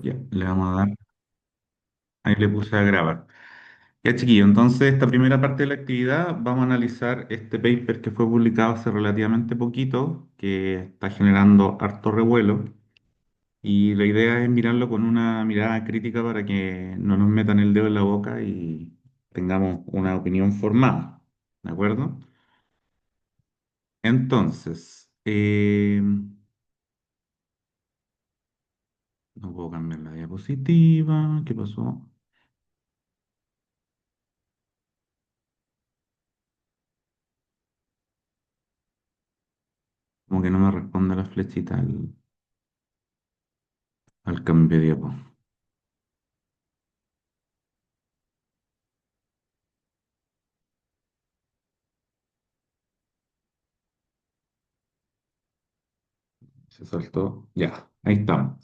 Ya, le vamos a dar. Ahí le puse a grabar. Ya, chiquillo, entonces esta primera parte de la actividad vamos a analizar este paper que fue publicado hace relativamente poquito, que está generando harto revuelo. Y la idea es mirarlo con una mirada crítica para que no nos metan el dedo en la boca y tengamos una opinión formada. ¿De acuerdo? Entonces, no puedo cambiar la diapositiva. ¿Qué pasó? Como que no me responde la flechita al cambio de diapo. Se soltó. Ya, ahí estamos.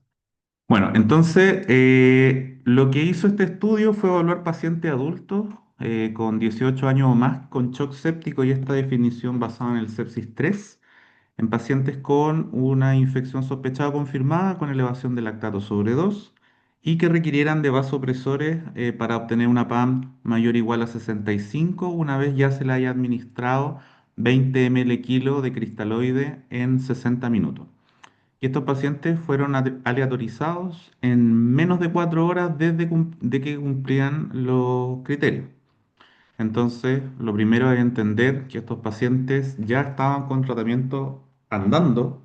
Bueno, entonces lo que hizo este estudio fue evaluar pacientes adultos con 18 años o más con shock séptico y esta definición basada en el sepsis 3 en pacientes con una infección sospechada o confirmada con elevación de lactato sobre 2 y que requirieran de vasopresores para obtener una PAM mayor o igual a 65 una vez ya se le haya administrado 20 ml kilo de cristaloide en 60 minutos. Y estos pacientes fueron aleatorizados en menos de 4 horas desde de que cumplían los criterios. Entonces, lo primero es entender que estos pacientes ya estaban con tratamiento andando,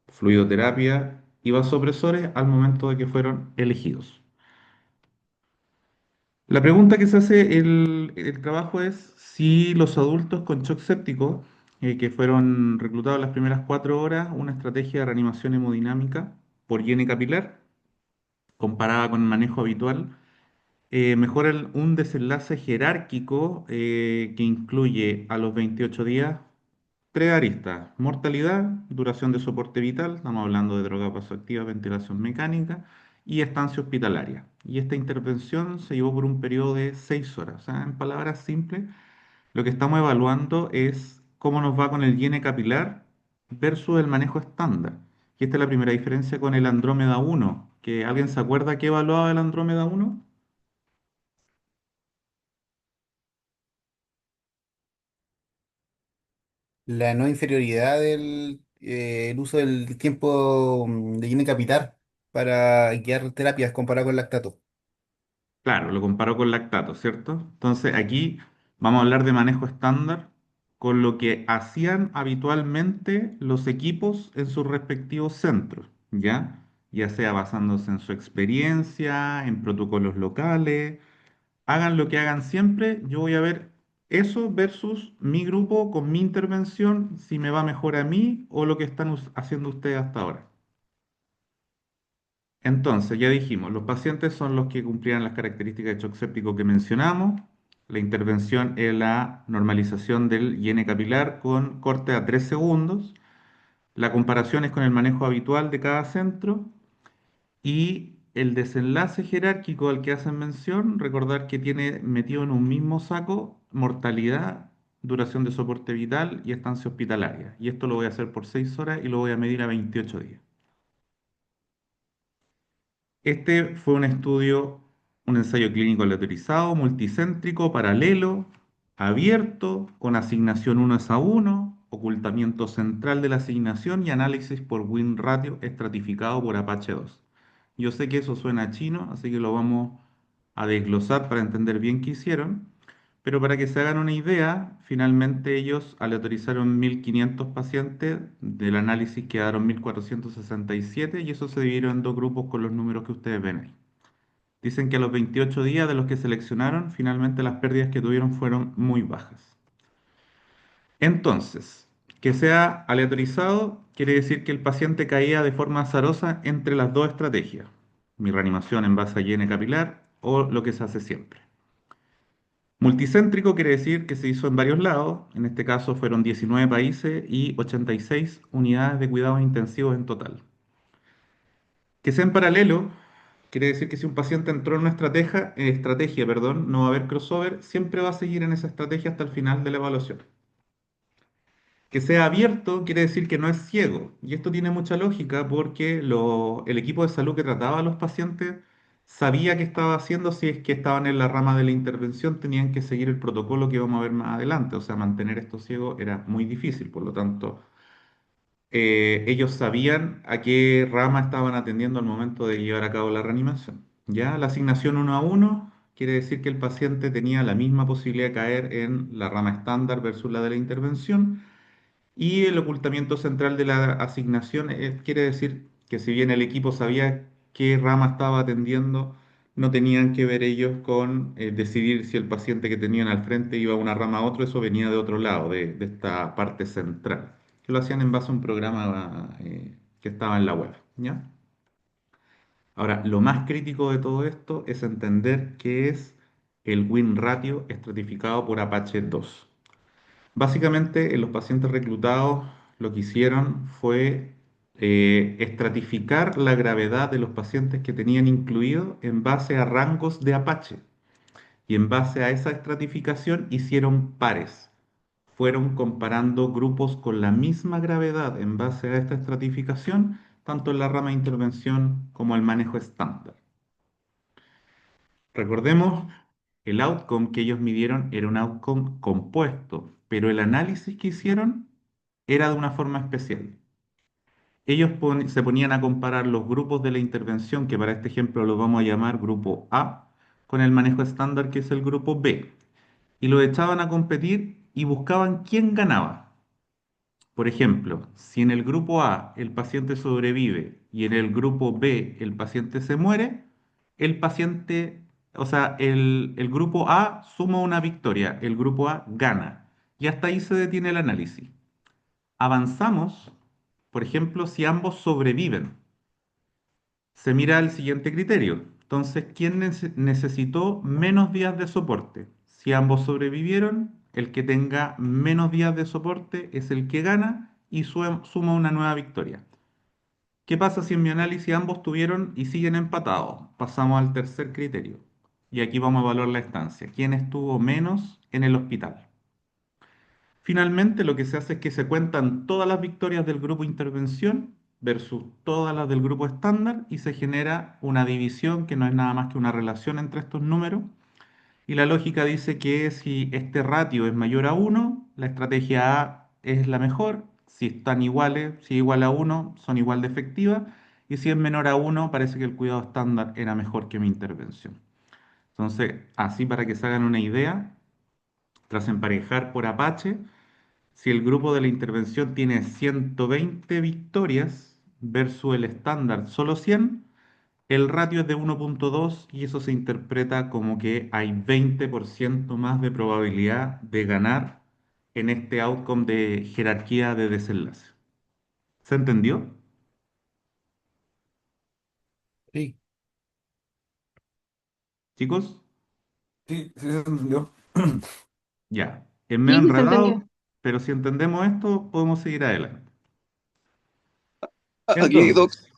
fluidoterapia y vasopresores al momento de que fueron elegidos. La pregunta que se hace el trabajo es si los adultos con shock séptico, que fueron reclutados las primeras 4 horas, una estrategia de reanimación hemodinámica por hiene capilar, comparada con el manejo habitual, mejora un desenlace jerárquico que incluye a los 28 días tres aristas: mortalidad, duración de soporte vital, estamos hablando de droga vasoactiva, ventilación mecánica y estancia hospitalaria. Y esta intervención se llevó por un periodo de 6 horas. O sea, en palabras simples, lo que estamos evaluando es cómo nos va con el hiene capilar versus el manejo estándar. Y esta es la primera diferencia con el Andrómeda 1, que ¿alguien se acuerda que evaluaba el Andrómeda 1? La no inferioridad del el uso del tiempo de Gene Capital para guiar terapias comparado con lactato. Claro, lo comparo con lactato, ¿cierto? Entonces aquí vamos a hablar de manejo estándar con lo que hacían habitualmente los equipos en sus respectivos centros, ¿ya? Ya sea basándose en su experiencia, en protocolos locales, hagan lo que hagan siempre, yo voy a ver eso versus mi grupo con mi intervención, si me va mejor a mí o lo que están haciendo ustedes hasta ahora. Entonces, ya dijimos, los pacientes son los que cumplían las características de shock séptico que mencionamos. La intervención es la normalización del hiene capilar con corte a 3 segundos. La comparación es con el manejo habitual de cada centro. Y el desenlace jerárquico al que hacen mención, recordar que tiene metido en un mismo saco mortalidad, duración de soporte vital y estancia hospitalaria. Y esto lo voy a hacer por 6 horas y lo voy a medir a 28 días. Este fue un estudio, un ensayo clínico aleatorizado, multicéntrico, paralelo, abierto, con asignación 1:1, ocultamiento central de la asignación y análisis por win ratio estratificado por Apache 2. Yo sé que eso suena chino, así que lo vamos a desglosar para entender bien qué hicieron, pero para que se hagan una idea, finalmente ellos aleatorizaron 1.500 pacientes, del análisis quedaron 1.467 y eso se dividió en dos grupos con los números que ustedes ven ahí. Dicen que a los 28 días de los que seleccionaron, finalmente las pérdidas que tuvieron fueron muy bajas. Entonces, que sea aleatorizado quiere decir que el paciente caía de forma azarosa entre las dos estrategias, mi reanimación en base a hiene capilar o lo que se hace siempre. Multicéntrico quiere decir que se hizo en varios lados, en este caso fueron 19 países y 86 unidades de cuidados intensivos en total. Que sea en paralelo quiere decir que si un paciente entró en una estrategia, perdón, no va a haber crossover, siempre va a seguir en esa estrategia hasta el final de la evaluación. Que sea abierto quiere decir que no es ciego. Y esto tiene mucha lógica porque el equipo de salud que trataba a los pacientes sabía qué estaba haciendo si es que estaban en la rama de la intervención, tenían que seguir el protocolo que vamos a ver más adelante. O sea, mantener esto ciego era muy difícil. Por lo tanto, ellos sabían a qué rama estaban atendiendo al momento de llevar a cabo la reanimación. Ya la asignación uno a uno quiere decir que el paciente tenía la misma posibilidad de caer en la rama estándar versus la de la intervención. Y el ocultamiento central de la asignación quiere decir que si bien el equipo sabía qué rama estaba atendiendo, no tenían que ver ellos con decidir si el paciente que tenían al frente iba a una rama a otro, eso venía de otro lado, de esta parte central, que lo hacían en base a un programa que estaba en la web, ¿ya? Ahora, lo más crítico de todo esto es entender qué es el win ratio estratificado por Apache 2. Básicamente, en los pacientes reclutados lo que hicieron fue estratificar la gravedad de los pacientes que tenían incluido en base a rangos de Apache. Y en base a esa estratificación hicieron pares. Fueron comparando grupos con la misma gravedad en base a esta estratificación, tanto en la rama de intervención como el manejo estándar. Recordemos, el outcome que ellos midieron era un outcome compuesto, pero el análisis que hicieron era de una forma especial. Ellos se ponían a comparar los grupos de la intervención, que para este ejemplo lo vamos a llamar grupo A, con el manejo estándar, que es el grupo B, y lo echaban a competir y buscaban quién ganaba. Por ejemplo, si en el grupo A el paciente sobrevive y en el grupo B el paciente se muere, el paciente, o sea, el grupo A suma una victoria, el grupo A gana. Y hasta ahí se detiene el análisis. Avanzamos, por ejemplo, si ambos sobreviven. Se mira el siguiente criterio. Entonces, ¿quién necesitó menos días de soporte? Si ambos sobrevivieron, el que tenga menos días de soporte es el que gana y suma una nueva victoria. ¿Qué pasa si en mi análisis ambos tuvieron y siguen empatados? Pasamos al tercer criterio. Y aquí vamos a evaluar la estancia. ¿Quién estuvo menos en el hospital? Finalmente, lo que se hace es que se cuentan todas las victorias del grupo intervención versus todas las del grupo estándar y se genera una división que no es nada más que una relación entre estos números. Y la lógica dice que si este ratio es mayor a uno, la estrategia A es la mejor. Si están iguales, si es igual a uno, son igual de efectivas. Y si es menor a uno, parece que el cuidado estándar era mejor que mi intervención. Entonces, así para que se hagan una idea, tras emparejar por Apache, si el grupo de la intervención tiene 120 victorias versus el estándar solo 100, el ratio es de 1,2 y eso se interpreta como que hay 20% más de probabilidad de ganar en este outcome de jerarquía de desenlace. ¿Se entendió? Sí, Chicos, sí, sí, se entendió. ya. Es medio Sí, sí se entendió. enredado, pero si entendemos esto, podemos seguir adelante. Aquí, Doc, Entonces,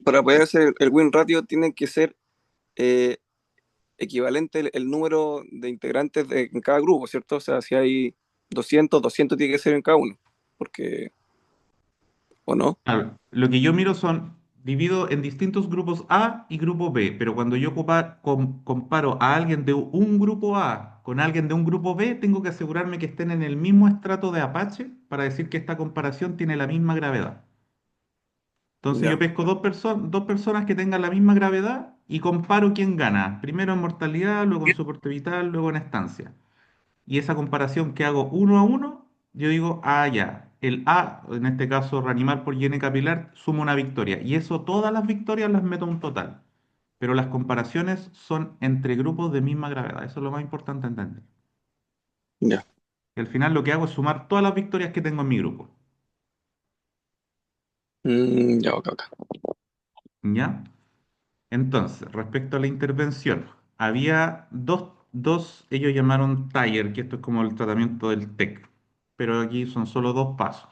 para poder hacer el win ratio, tiene que ser eh, equivalente el número de integrantes en cada grupo, ¿cierto? O sea, si hay 200, 200 tiene que ser en cada uno, porque, ¿o no? claro, lo que yo miro son, divido en distintos grupos A y grupo B, pero cuando yo comparo a alguien de un grupo A con alguien de un grupo B, tengo que asegurarme que estén en el mismo estrato de Apache para decir que esta comparación tiene la misma gravedad. Entonces yo Ya, pesco dos personas que tengan la misma gravedad y comparo quién gana, primero en mortalidad, luego en soporte vital, luego en estancia. Y esa comparación que hago uno a uno, yo digo, ah, ya, el A, en este caso reanimar por higiene capilar, suma una victoria. Y eso, todas las victorias las meto a un total. Pero las comparaciones son entre grupos de misma gravedad. Eso es lo más importante entender. ya. Y al final lo que hago es sumar todas las victorias que tengo en mi grupo. Ya, ok, ok. ¿Ya? Entonces, respecto a la intervención, había ellos llamaron Tiger, que esto es como el tratamiento del TEC, pero aquí son solo dos pasos.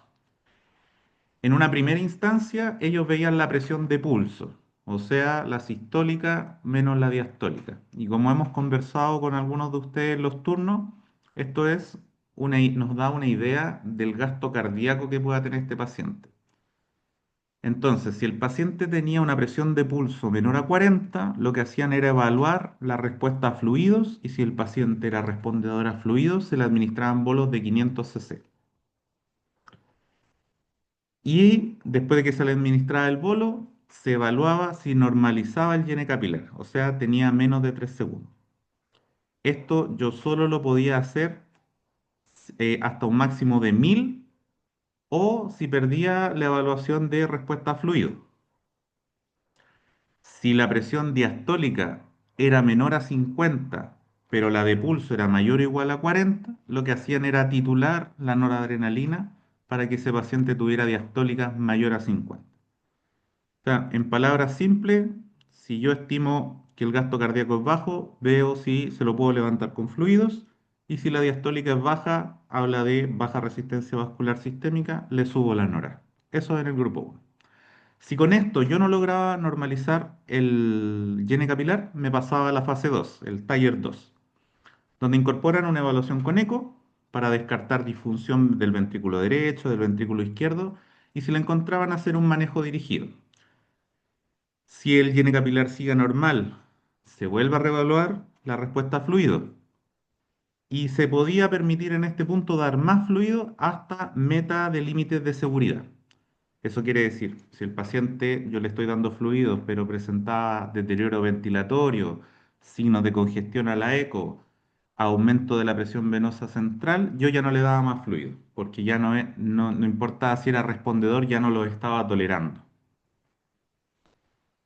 En una primera instancia, ellos veían la presión de pulso, o sea, la sistólica menos la diastólica. Y como hemos conversado con algunos de ustedes en los turnos, esto es nos da una idea del gasto cardíaco que pueda tener este paciente. Entonces, si el paciente tenía una presión de pulso menor a 40, lo que hacían era evaluar la respuesta a fluidos y si el paciente era respondedor a fluidos, se le administraban bolos de 500 cc. Y después de que se le administraba el bolo, se evaluaba si normalizaba el llene capilar, o sea, tenía menos de 3 segundos. Esto yo solo lo podía hacer hasta un máximo de 1000 o si perdía la evaluación de respuesta a fluido. Si la presión diastólica era menor a 50, pero la de pulso era mayor o igual a 40, lo que hacían era titular la noradrenalina para que ese paciente tuviera diastólicas mayor a 50. O sea, en palabras simples, si yo estimo que el gasto cardíaco es bajo, veo si se lo puedo levantar con fluidos. Y si la diastólica es baja, habla de baja resistencia vascular sistémica, le subo la nora. Eso en el grupo 1. Si con esto yo no lograba normalizar el llene capilar, me pasaba a la fase 2, el Tier 2, donde incorporan una evaluación con eco para descartar disfunción del ventrículo derecho, del ventrículo izquierdo, y si la encontraban hacer un manejo dirigido. Si el llene capilar sigue normal, se vuelve a reevaluar la respuesta a fluido. Y se podía permitir en este punto dar más fluido hasta meta de límites de seguridad. Eso quiere decir, si el paciente yo le estoy dando fluidos, pero presentaba deterioro ventilatorio, signos de congestión a la eco, aumento de la presión venosa central, yo ya no le daba más fluido, porque ya no importaba si era respondedor, ya no lo estaba tolerando.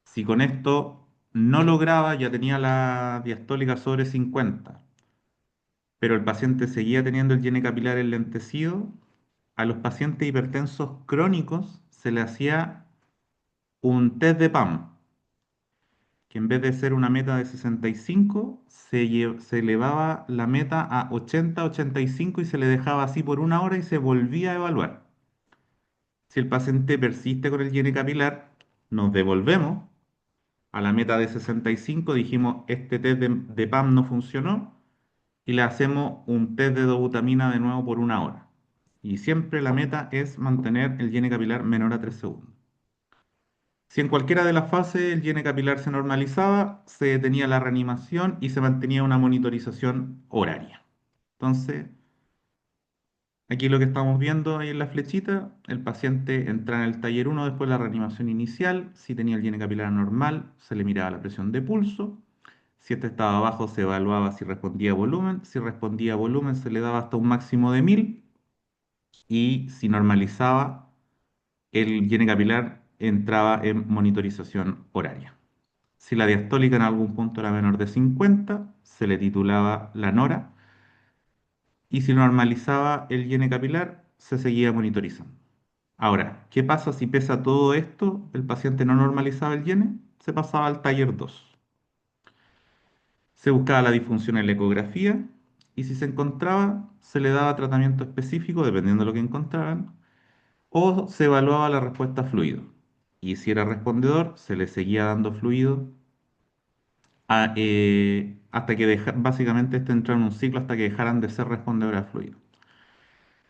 Si con esto no lograba, ya tenía la diastólica sobre 50, pero el paciente seguía teniendo el llene capilar enlentecido, a los pacientes hipertensos crónicos se le hacía un test de PAM, que en vez de ser una meta de 65, se elevaba la meta a 80-85 y se le dejaba así por una hora y se volvía a evaluar. Si el paciente persiste con el llene capilar, nos devolvemos a la meta de 65, dijimos, este test de PAM no funcionó y le hacemos un test de dobutamina de nuevo por una hora. Y siempre la meta es mantener el llene capilar menor a 3 segundos. Si en cualquiera de las fases el llene capilar se normalizaba, se detenía la reanimación y se mantenía una monitorización horaria. Entonces, aquí lo que estamos viendo ahí en la flechita, el paciente entra en el taller 1 después de la reanimación inicial. Si tenía el llene capilar normal, se le miraba la presión de pulso. Si este estaba bajo, se evaluaba si respondía a volumen. Si respondía a volumen, se le daba hasta un máximo de 1000. Y si normalizaba, el llene capilar entraba en monitorización horaria. Si la diastólica en algún punto era menor de 50, se le titulaba la nora. Y si normalizaba el llene capilar, se seguía monitorizando. Ahora, ¿qué pasa si pese a todo esto el paciente no normalizaba el llene? Se pasaba al taller 2. Se buscaba la disfunción en la ecografía y si se encontraba, se le daba tratamiento específico dependiendo de lo que encontraran o se evaluaba la respuesta a fluido. Y si era respondedor, se le seguía dando fluido hasta que básicamente este entró en un ciclo hasta que dejaran de ser respondedores a fluido.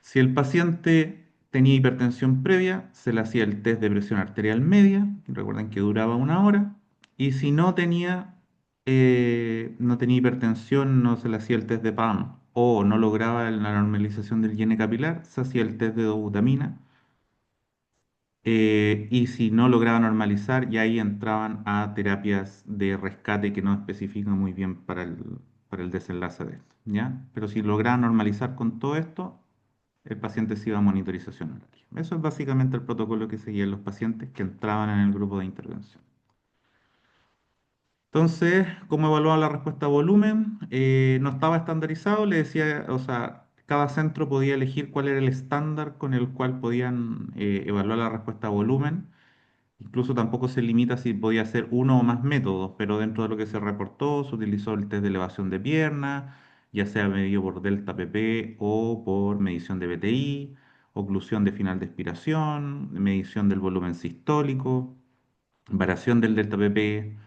Si el paciente tenía hipertensión previa, se le hacía el test de presión arterial media, recuerden que duraba una hora, y si no tenía hipertensión, no se le hacía el test de PAM o no lograba la normalización del llene capilar, se hacía el test de dobutamina, y si no lograba normalizar, ya ahí entraban a terapias de rescate que no especifican muy bien para el desenlace de esto, ¿ya? Pero si lograba normalizar con todo esto, el paciente se iba a monitorización horaria. Eso es básicamente el protocolo que seguían los pacientes que entraban en el grupo de intervención. Entonces, ¿cómo evaluaba la respuesta a volumen? No estaba estandarizado, le decía, o sea, cada centro podía elegir cuál era el estándar con el cual podían evaluar la respuesta a volumen. Incluso tampoco se limita si podía hacer uno o más métodos, pero dentro de lo que se reportó se utilizó el test de elevación de pierna, ya sea medido por delta PP o por medición de BTI, oclusión de final de expiración, medición del volumen sistólico, variación del delta PP.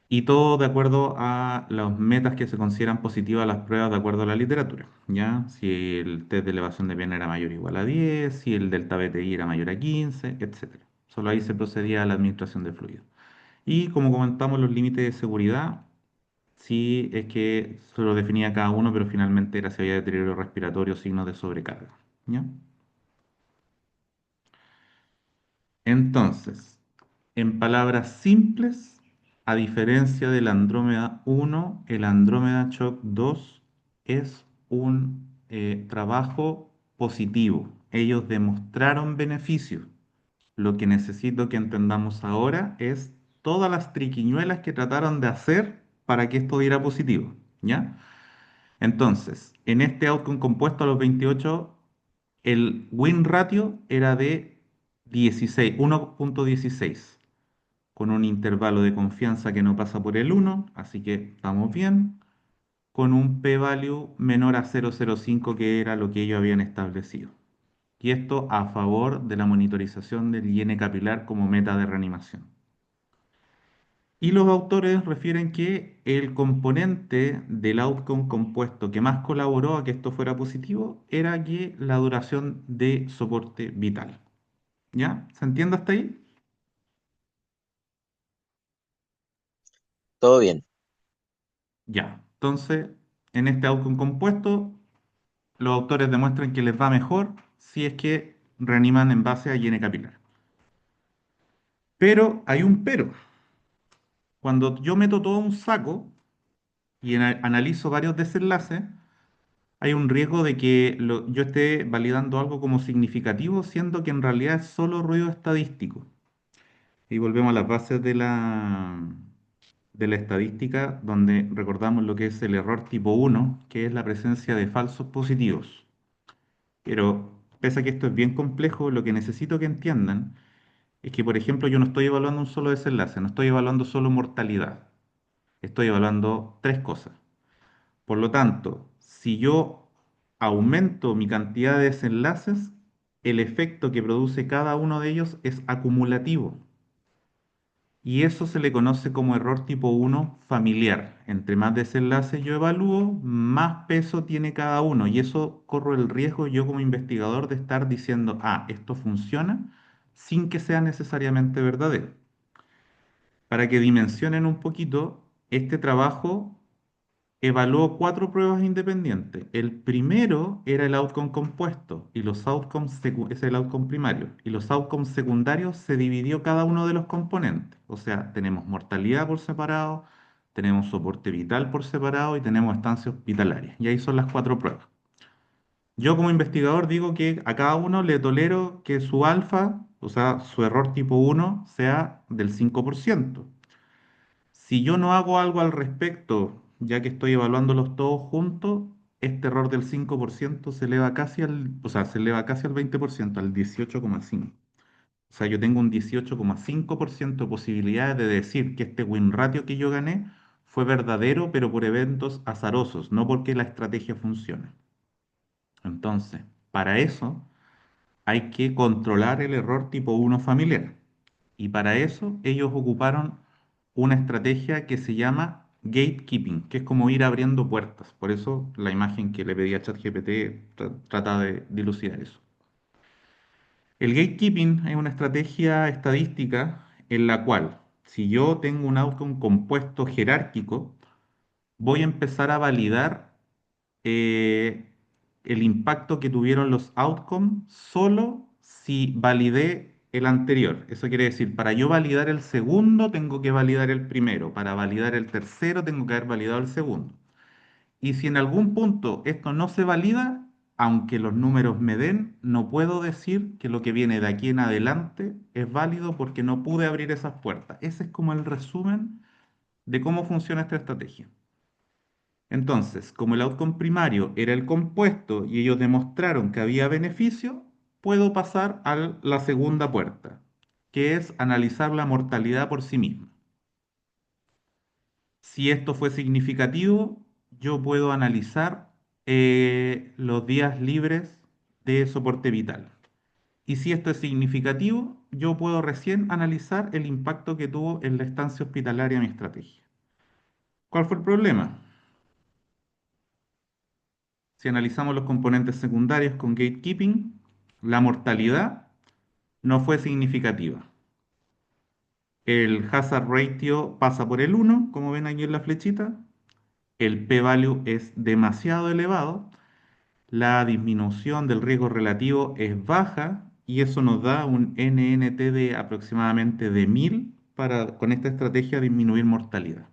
Y todo de acuerdo a las metas que se consideran positivas a las pruebas de acuerdo a la literatura, ¿ya? Si el test de elevación de pierna era mayor o igual a 10, si el delta BTI era mayor a 15, etcétera. Solo ahí se procedía a la administración de fluido. Y como comentamos, los límites de seguridad, sí es que se lo definía cada uno, pero finalmente era si había deterioro respiratorio o signos de sobrecarga, ¿ya? Entonces, en palabras simples, a diferencia del Andrómeda 1, el Andrómeda Shock 2 es un trabajo positivo. Ellos demostraron beneficios. Lo que necesito que entendamos ahora es todas las triquiñuelas que trataron de hacer para que esto diera positivo, ¿ya? Entonces, en este outcome compuesto a los 28, el win ratio era de 16, 1.16, con un intervalo de confianza que no pasa por el 1, así que estamos bien, con un p-value menor a 0.05, que era lo que ellos habían establecido. Y esto a favor de la monitorización del IN capilar como meta de reanimación. Y los autores refieren que el componente del outcome compuesto que más colaboró a que esto fuera positivo era que la duración de soporte vital. ¿Ya? ¿Se entiende hasta ahí? Todo bien. Ya. Entonces, en este outcome compuesto, los autores demuestran que les va mejor si es que reaniman en base a higiene capilar. Pero hay un pero. Cuando yo meto todo un saco y analizo varios desenlaces, hay un riesgo de que yo esté validando algo como significativo, siendo que en realidad es solo ruido estadístico. Y volvemos a las bases de la estadística, donde recordamos lo que es el error tipo 1, que es la presencia de falsos positivos. Pero pese a que esto es bien complejo, lo que necesito que entiendan es que, por ejemplo, yo no estoy evaluando un solo desenlace, no estoy evaluando solo mortalidad, estoy evaluando tres cosas. Por lo tanto, si yo aumento mi cantidad de desenlaces, el efecto que produce cada uno de ellos es acumulativo. Y eso se le conoce como error tipo 1 familiar. Entre más desenlaces yo evalúo, más peso tiene cada uno. Y eso corro el riesgo yo como investigador de estar diciendo, ah, esto funciona, sin que sea necesariamente verdadero. Para que dimensionen un poquito, este trabajo evaluó cuatro pruebas independientes. El primero era el outcome compuesto y los outcomes es el outcome primario. Y los outcomes secundarios se dividió cada uno de los componentes. O sea, tenemos mortalidad por separado, tenemos soporte vital por separado y tenemos estancia hospitalaria. Y ahí son las cuatro pruebas. Yo como investigador digo que a cada uno le tolero que su alfa, o sea, su error tipo 1, sea del 5%. Si yo no hago algo al respecto, ya que estoy evaluándolos todos juntos, este error del 5% se eleva casi o sea, se eleva casi al 20%, al 18,5%. O sea, yo tengo un 18,5% de posibilidades de decir que este win ratio que yo gané fue verdadero, pero por eventos azarosos, no porque la estrategia funcione. Entonces, para eso hay que controlar el error tipo 1 familiar. Y para eso ellos ocuparon una estrategia que se llama gatekeeping, que es como ir abriendo puertas. Por eso la imagen que le pedí a ChatGPT trata de dilucidar eso. El gatekeeping es una estrategia estadística en la cual, si yo tengo un outcome compuesto jerárquico, voy a empezar a validar eh, el impacto que tuvieron los outcomes solo si validé el anterior. Eso quiere decir, para yo validar el segundo, tengo que validar el primero. Para validar el tercero, tengo que haber validado el segundo. Y si en algún punto esto no se valida, aunque los números me den, no puedo decir que lo que viene de aquí en adelante es válido porque no pude abrir esas puertas. Ese es como el resumen de cómo funciona esta estrategia. Entonces, como el outcome primario era el compuesto y ellos demostraron que había beneficio, puedo pasar a la segunda puerta, que es analizar la mortalidad por sí misma. Si esto fue significativo, yo puedo analizar los días libres de soporte vital. Y si esto es significativo, yo puedo recién analizar el impacto que tuvo en la estancia hospitalaria mi estrategia. ¿Cuál fue el problema? Si analizamos los componentes secundarios con gatekeeping, la mortalidad no fue significativa. El hazard ratio pasa por el 1, como ven aquí en la flechita. El p-value es demasiado elevado. La disminución del riesgo relativo es baja y eso nos da un NNT de aproximadamente de 1000 para con esta estrategia disminuir mortalidad.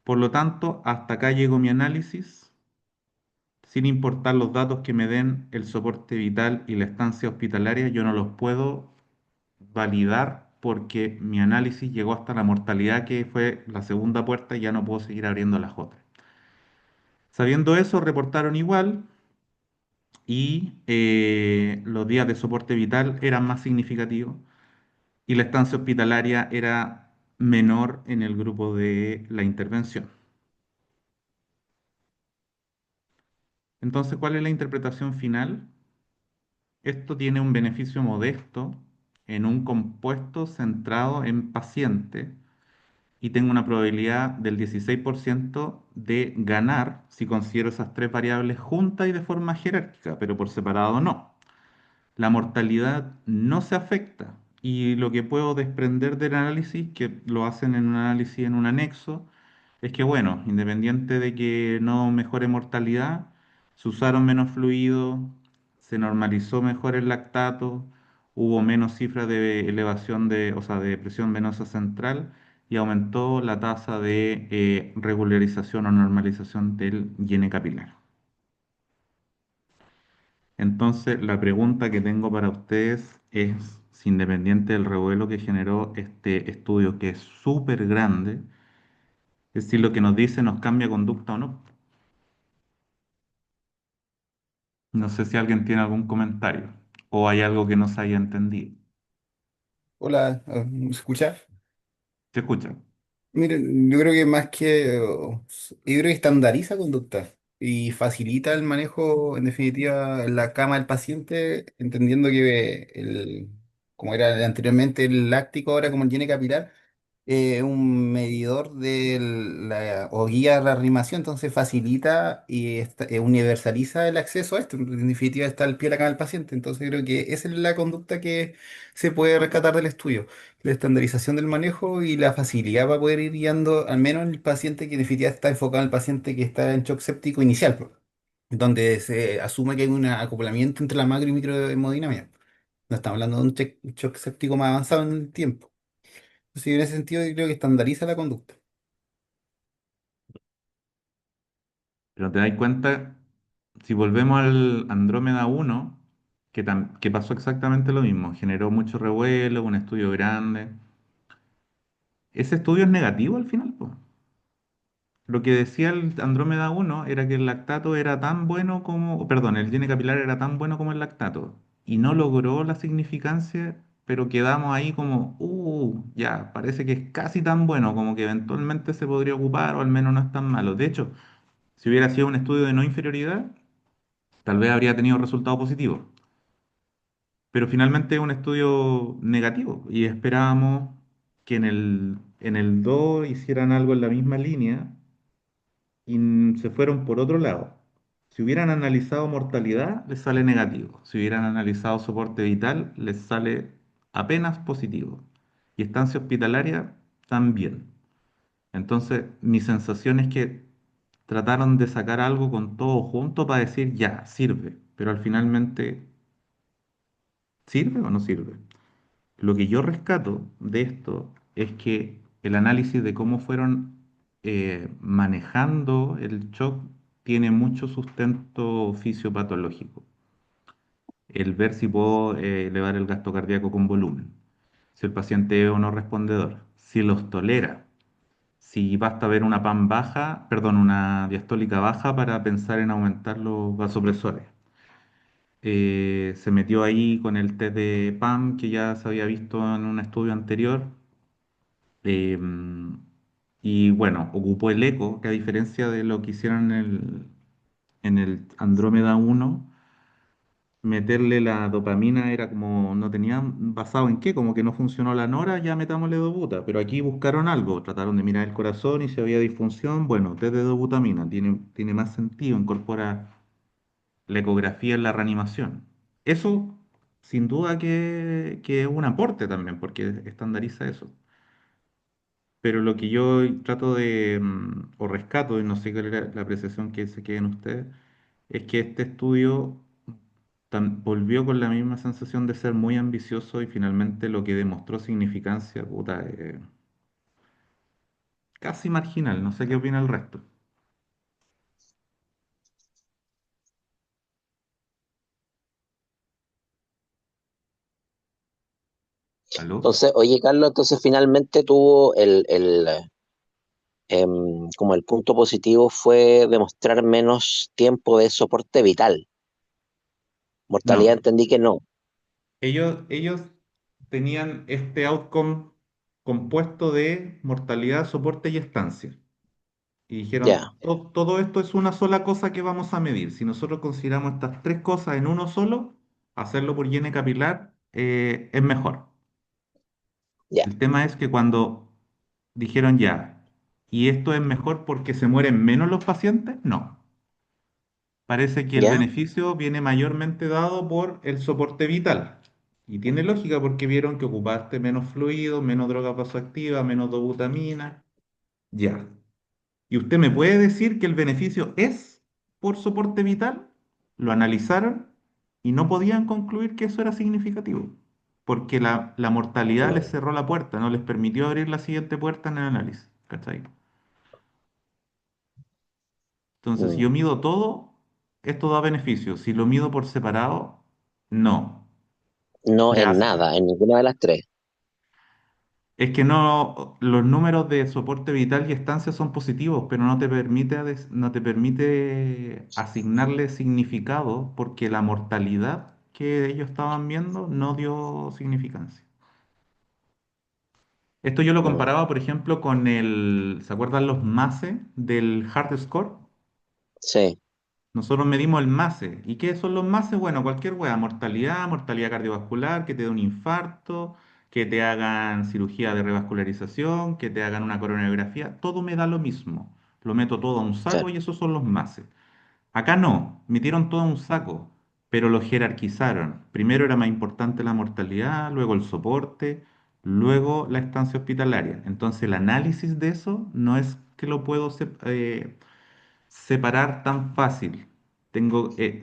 Por lo tanto, hasta acá llegó mi análisis, sin importar los datos que me den el soporte vital y la estancia hospitalaria, yo no los puedo validar porque mi análisis llegó hasta la mortalidad que fue la segunda puerta y ya no puedo seguir abriendo las otras. Sabiendo eso, reportaron igual y los días de soporte vital eran más significativos y la estancia hospitalaria era menor en el grupo de la intervención. Entonces, ¿cuál es la interpretación final? Esto tiene un beneficio modesto en un compuesto centrado en paciente y tengo una probabilidad del 16% de ganar si considero esas tres variables juntas y de forma jerárquica, pero por separado no. La mortalidad no se afecta y lo que puedo desprender del análisis, que lo hacen en un análisis en un anexo, es que bueno, independiente de que no mejore mortalidad, se usaron menos fluidos, se normalizó mejor el lactato, hubo menos cifras de elevación de, o sea, de presión venosa central y aumentó la tasa de regularización o normalización del llene capilar. Entonces, la pregunta que tengo para ustedes es si independiente del revuelo que generó este estudio, que es súper grande, es si lo que nos dice nos cambia conducta o no. No sé si alguien tiene algún comentario o hay algo que no se haya entendido. Hola, ¿me escucha? ¿Se escucha? Miren, yo creo que más que, yo creo que estandariza conducta y facilita el manejo, en definitiva, en la cama del paciente, entendiendo que como era anteriormente el láctico, ahora como el tiene capilar, un medidor de la, o guía de la reanimación, entonces facilita y universaliza el acceso a esto. En definitiva, está al pie de la cama del paciente. Entonces, creo que esa es la conducta que se puede rescatar del estudio: la estandarización del manejo y la facilidad para poder ir guiando, al menos en el paciente que en definitiva está enfocado en el paciente que está en shock séptico inicial, pues, donde se asume que hay un acoplamiento entre la macro y microhemodinámica. No estamos hablando de un shock séptico más avanzado en el tiempo. Sí, en ese sentido yo creo que estandariza la conducta. Pero te das cuenta, si volvemos al Andrómeda 1, que pasó exactamente lo mismo, generó mucho revuelo, un estudio grande. Ese estudio es negativo al final, po. Lo que decía el Andrómeda 1 era que el lactato era tan bueno como, perdón, el llene capilar era tan bueno como el lactato y no logró la significancia, pero quedamos ahí como, ya, parece que es casi tan bueno como que eventualmente se podría ocupar o al menos no es tan malo. De hecho, si hubiera sido un estudio de no inferioridad, tal vez habría tenido resultado positivo, pero finalmente es un estudio negativo y esperábamos que en el 2 hicieran algo en la misma línea y se fueron por otro lado. Si hubieran analizado mortalidad, les sale negativo. Si hubieran analizado soporte vital, les sale apenas positivo. Y estancia hospitalaria, también. Entonces, mi sensación es que trataron de sacar algo con todo junto para decir, ya, sirve. Pero al finalmente, ¿sirve o no sirve? Lo que yo rescato de esto es que el análisis de cómo fueron manejando el shock tiene mucho sustento fisiopatológico. El ver si puedo elevar el gasto cardíaco con volumen, si el paciente es o no respondedor, si los tolera, si basta ver una PAM baja, perdón, una diastólica baja para pensar en aumentar los vasopresores. Se metió ahí con el test de PAM que ya se había visto en un estudio anterior. Y bueno, ocupó el eco, que a diferencia de lo que hicieron en el Andrómeda 1, meterle la dopamina era como, no tenían basado en qué, como que no funcionó la nora, ya metámosle dobuta. Pero aquí buscaron algo, trataron de mirar el corazón y si había disfunción, bueno, test de dobutamina, tiene más sentido, incorpora la ecografía en la reanimación. Eso, sin duda que es un aporte también, porque estandariza eso. Pero lo que yo trato de, o rescato, y no sé cuál es la apreciación que se quede en ustedes, es que este estudio volvió con la misma sensación de ser muy ambicioso y finalmente lo que demostró significancia, puta, casi marginal. No sé qué opina el resto. ¿Aló? Entonces, oye, Carlos, entonces finalmente tuvo como el punto positivo fue demostrar menos tiempo de soporte vital. Mortalidad No, entendí que no. ellos tenían este outcome compuesto de mortalidad, soporte y estancia. Y Ya, dijeron, todo esto es una sola cosa que vamos a medir. Si nosotros consideramos estas tres cosas en uno solo, hacerlo por hiene capilar es mejor. ya, El tema es que cuando dijeron ya, ¿y esto es mejor porque se mueren menos los pacientes? No. Parece que el ya, beneficio viene mayormente dado por el soporte vital. Y tiene lógica porque vieron que ocupaste menos fluido, menos droga vasoactiva, menos dobutamina. Ya. ¿Y usted me puede decir que el beneficio es por soporte vital? Lo analizaron y no podían concluir que eso era significativo, porque la mortalidad les mm, cerró la puerta, no les permitió abrir la siguiente puerta en el análisis. ¿Cachai? Entonces, si mm. yo mido todo, esto da beneficio. Si lo mido por separado, no. No Me en hace, nada, en ninguna de las tres. Es que no, los números de soporte vital y estancia son positivos, pero no te permite asignarle significado porque la mortalidad que ellos estaban viendo no dio significancia. Esto yo lo Mm, comparaba, por ejemplo, con ¿se acuerdan los MASE del Hard Score? sí, Nosotros medimos el MASE. ¿Y qué son los MASE? Bueno, cualquier wea, mortalidad, mortalidad cardiovascular, que te dé un infarto, que te hagan cirugía de revascularización, que te hagan una coronariografía, todo me da lo mismo. Lo meto todo a un saco claro. y esos son los MASE. Acá no, metieron todo a un saco, pero lo jerarquizaron. Primero era más importante la mortalidad, luego el soporte, luego la estancia hospitalaria. Entonces el análisis de eso no es que lo puedo separar tan fácil.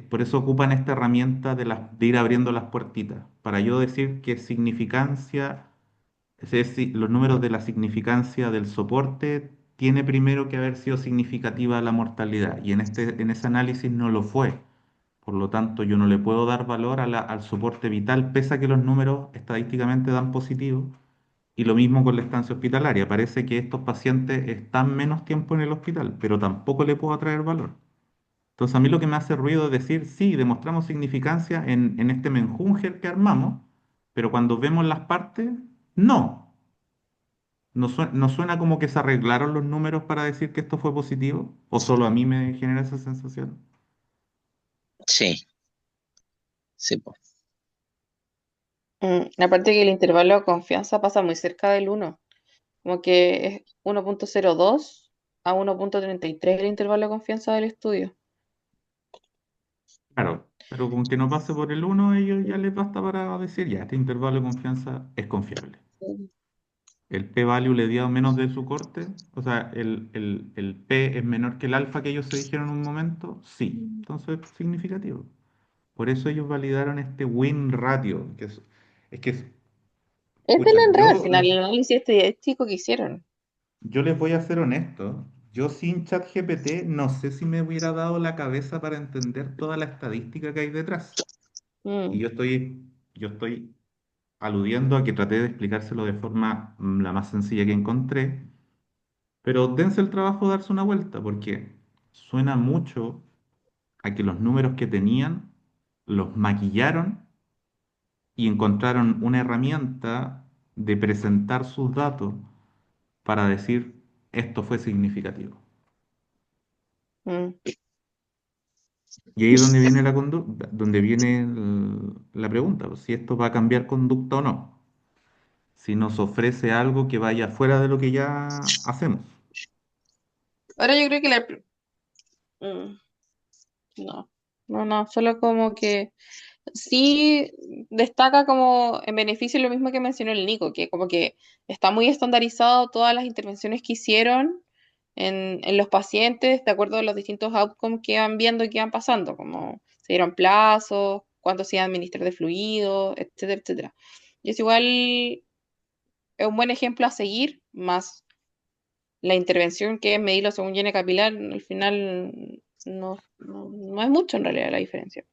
Por eso ocupan esta herramienta de ir abriendo las puertitas, para yo decir que significancia, es decir, los números de la significancia del soporte, tiene primero que haber sido significativa la mortalidad, y en ese análisis no lo fue. Por lo tanto, yo no le puedo dar valor al soporte vital, pese a que los números estadísticamente dan positivo. Y lo mismo con la estancia hospitalaria. Parece que estos pacientes están menos tiempo en el hospital, pero tampoco le puedo atraer valor. Entonces a mí lo que me hace ruido es decir, sí, demostramos significancia en este menjúnjer que armamos, pero cuando vemos las partes, no. No suena como que se arreglaron los números para decir que esto fue positivo, o solo a mí me genera esa sensación. Sí, sí, po. Aparte que el intervalo de confianza pasa muy cerca del uno, como que es 1,02 a 1,33 el intervalo de confianza del estudio. Claro, pero con que no pase por el uno, ellos ya les basta para decir, ya, este intervalo de confianza es confiable. Sí. El p-value le dio menos de su corte, o sea, el p es menor que el alfa que ellos se dijeron en un momento, sí, entonces significativo. Por eso ellos validaron este win ratio, es que, Es de la pucha, entrada al final, el análisis estadístico que hicieron. yo les voy a ser honesto, yo sin ChatGPT no sé si me hubiera dado la cabeza para entender toda la estadística que hay detrás. Y Mm. yo estoy aludiendo a que traté de explicárselo de forma la más sencilla que encontré. Pero dense el trabajo de darse una vuelta, porque suena mucho a que los números que tenían los maquillaron y encontraron una herramienta de presentar sus datos para decir esto fue significativo. Mm. Y ahí es donde viene donde viene la pregunta, pues, si esto va a cambiar conducta o no, si nos ofrece algo que vaya fuera de lo que ya hacemos. Ahora yo creo que mm, no, no, solo como que sí destaca como en beneficio lo mismo que mencionó el Nico, que como que está muy estandarizado todas las intervenciones que hicieron en los pacientes de acuerdo a los distintos outcomes que van viendo y que van pasando, como se dieron plazos, cuánto se iba a administrar de fluido, etcétera, etcétera. Y es igual, es un buen ejemplo a seguir, más la intervención que es medirlo según llene capilar, al final no es mucho en realidad la diferencia.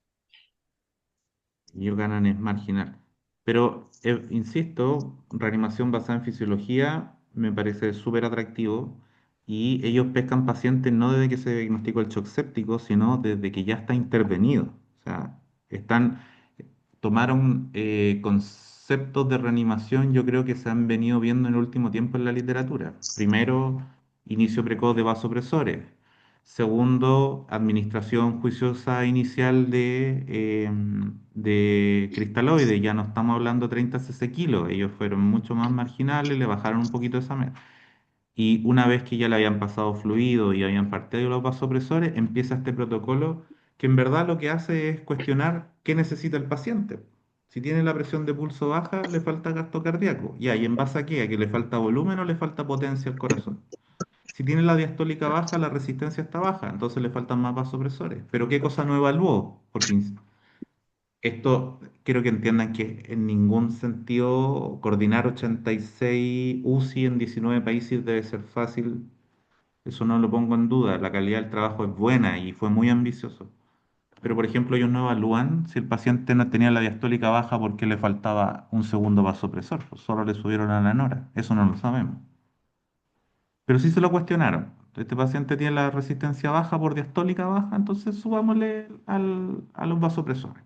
Ellos ganan es marginal. Pero, insisto, reanimación basada en fisiología me parece súper atractivo y ellos pescan pacientes no desde que se diagnosticó el shock séptico, sino desde que ya está intervenido. O sea, están, tomaron conceptos de reanimación, yo creo que se han venido viendo en el último tiempo en la literatura. Primero, inicio precoz de vasopresores. Segundo, administración juiciosa inicial de cristaloides. Ya no estamos hablando 30 cc kilos. Ellos fueron mucho más marginales, le bajaron un poquito esa meta. Y una vez que ya le habían pasado fluido y habían partido los vasopresores, empieza este protocolo que en verdad lo que hace es cuestionar qué necesita el paciente. Si tiene la presión de pulso baja, le falta gasto cardíaco. Ya, ¿y en base a qué? ¿A que le falta volumen o le falta potencia al corazón? Si tiene la diastólica baja, la resistencia está baja, entonces le faltan más vasopresores. Pero ¿qué cosa no evaluó? Porque esto quiero que entiendan que en ningún sentido coordinar 86 UCI en 19 países debe ser fácil. Eso no lo pongo en duda. La calidad del trabajo es buena y fue muy ambicioso. Pero, por ejemplo, ellos no evalúan si el paciente no tenía la diastólica baja porque le faltaba un segundo vasopresor, pues solo le subieron a la nora. Eso no lo sabemos. Pero sí se lo cuestionaron. Este paciente tiene la resistencia baja por diastólica baja, entonces subámosle a los vasopresores.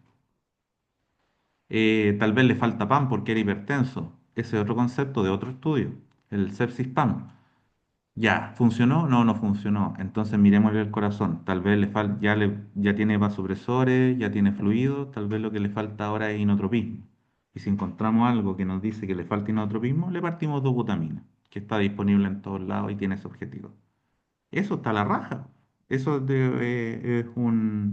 Tal vez le falta PAM porque era hipertenso. Ese es otro concepto de otro estudio, el sepsis PAM. Ya, ¿funcionó? No, no funcionó. Entonces miremosle el corazón. Tal vez ya tiene vasopresores, ya tiene fluido, tal vez lo que le falta ahora es inotropismo. Y si encontramos algo que nos dice que le falta inotropismo, le partimos dobutamina, que está disponible en todos lados y tiene ese objetivo. Eso está a la raja. Eso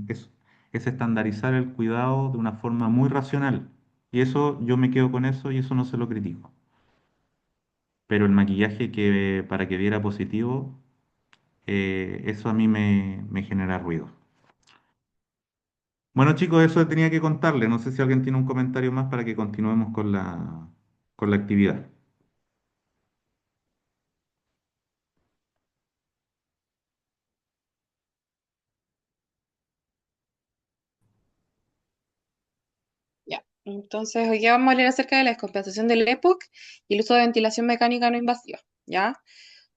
es estandarizar el cuidado de una forma muy racional. Y eso yo me quedo con eso y eso no se lo critico. Pero el maquillaje que para que diera positivo, eso a mí me genera ruido. Bueno, chicos, eso tenía que contarle. No sé si alguien tiene un comentario más para que continuemos con la actividad. Ya. Entonces, hoy día vamos a hablar acerca de la descompensación del EPOC y el uso de ventilación mecánica no invasiva. ¿Ya?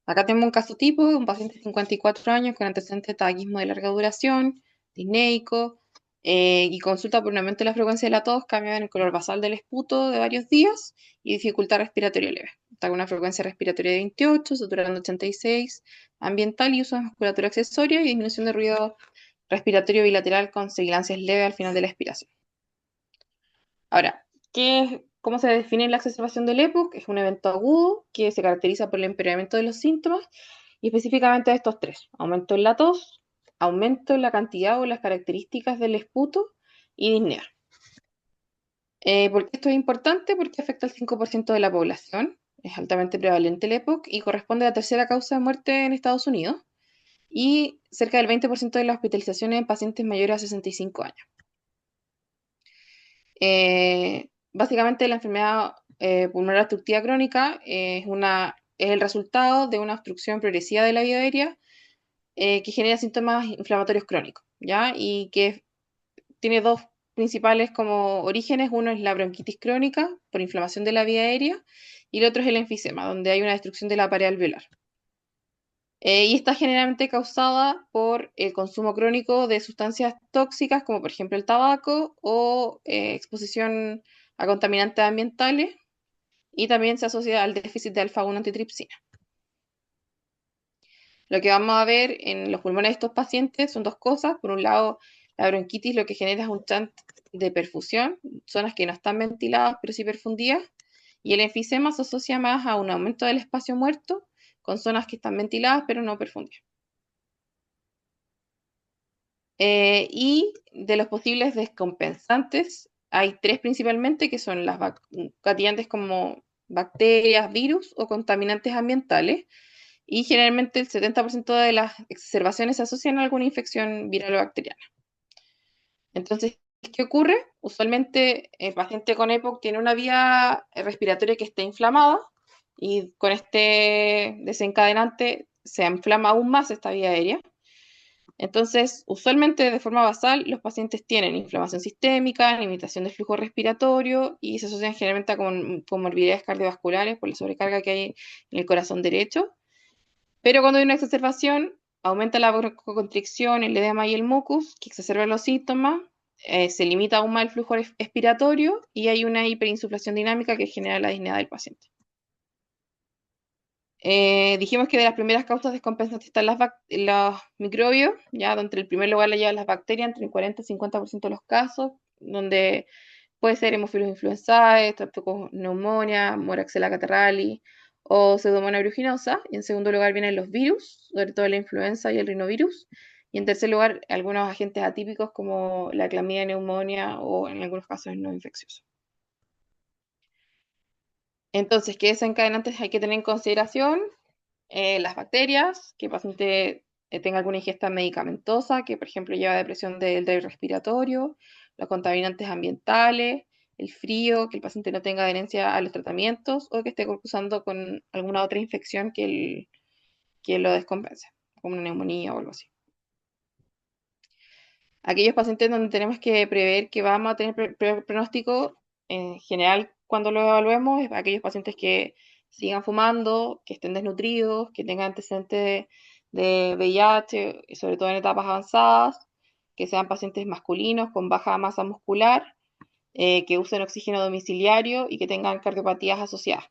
Acá tenemos un caso tipo, un paciente de 54 años con antecedente de tabaquismo de larga duración, disneico, y consulta por un aumento de la frecuencia de la tos, cambio en el color basal del esputo de varios días y dificultad respiratoria leve. Está con una frecuencia respiratoria de 28, saturando 86, ambiental y uso de musculatura accesoria y disminución de ruido respiratorio bilateral con sibilancias leves al final de la expiración. Ahora, cómo se define la exacerbación del EPOC? Es un evento agudo que se caracteriza por el empeoramiento de los síntomas y específicamente de estos tres: aumento en la tos, aumento en la cantidad o las características del esputo y disnea. ¿Por qué esto es importante? Porque afecta al 5% de la población, es altamente prevalente el EPOC y corresponde a la tercera causa de muerte en Estados Unidos y cerca del 20% de las hospitalizaciones en pacientes mayores a 65 años. Básicamente la enfermedad pulmonar obstructiva crónica es el resultado de una obstrucción progresiva de la vía aérea que genera síntomas inflamatorios crónicos, ¿ya? Y que tiene dos principales como orígenes. Uno es la bronquitis crónica por inflamación de la vía aérea y el otro es el enfisema, donde hay una destrucción de la pared alveolar. Y está generalmente causada por el consumo crónico de sustancias tóxicas, como por ejemplo el tabaco o exposición a contaminantes ambientales, y también se asocia al déficit de alfa-1 antitripsina. Lo que vamos a ver en los pulmones de estos pacientes son dos cosas. Por un lado, La bronquitis lo que genera es un chant de perfusión, zonas que no están ventiladas pero sí perfundidas, y el enfisema se asocia más a un aumento del espacio muerto con zonas que están ventiladas pero no perfundidas. Y de los posibles descompensantes, hay tres principalmente, que son las gatillantes como bacterias, virus o contaminantes ambientales, y generalmente el 70% de las exacerbaciones se asocian a alguna infección viral o bacteriana. Entonces, ¿qué ocurre? Usualmente el paciente con EPOC tiene una vía respiratoria que está inflamada y con este desencadenante se inflama aún más esta vía aérea. Entonces, usualmente de forma basal, los pacientes tienen inflamación sistémica, limitación del flujo respiratorio y se asocian generalmente a comorbilidades cardiovasculares por la sobrecarga que hay en el corazón derecho. Pero cuando hay una exacerbación, aumenta la broncoconstricción, el edema y el mucus, que exacerban los síntomas, se limita aún más el flujo expiratorio y hay una hiperinsuflación dinámica que genera la disnea del paciente. Dijimos que de las primeras causas descompensantes están los microbios, ya donde el primer lugar le llevan las bacterias, entre el 40 y 50% de los casos, donde puede ser Haemophilus influenzae, Streptococcus pneumonia, Moraxella catarrhalis o Pseudomonas aeruginosa. Y en segundo lugar vienen los virus, sobre todo la influenza y el rinovirus. Y en tercer lugar, algunos agentes atípicos como la clamidia neumonía o en algunos casos el no infeccioso. Entonces, ¿qué desencadenantes hay que tener en consideración? Las bacterias, que el paciente tenga alguna ingesta medicamentosa, que por ejemplo lleva depresión del tracto respiratorio, los contaminantes ambientales, el frío, que el paciente no tenga adherencia a los tratamientos o que esté cursando con alguna otra infección que lo descompense, como una neumonía o algo así. Aquellos pacientes donde tenemos que prever que vamos a tener pronóstico, en general, cuando lo evaluemos, es aquellos pacientes que sigan fumando, que estén desnutridos, que tengan antecedentes de VIH, y sobre todo en etapas avanzadas, que sean pacientes masculinos con baja masa muscular, que usen oxígeno domiciliario y que tengan cardiopatías asociadas.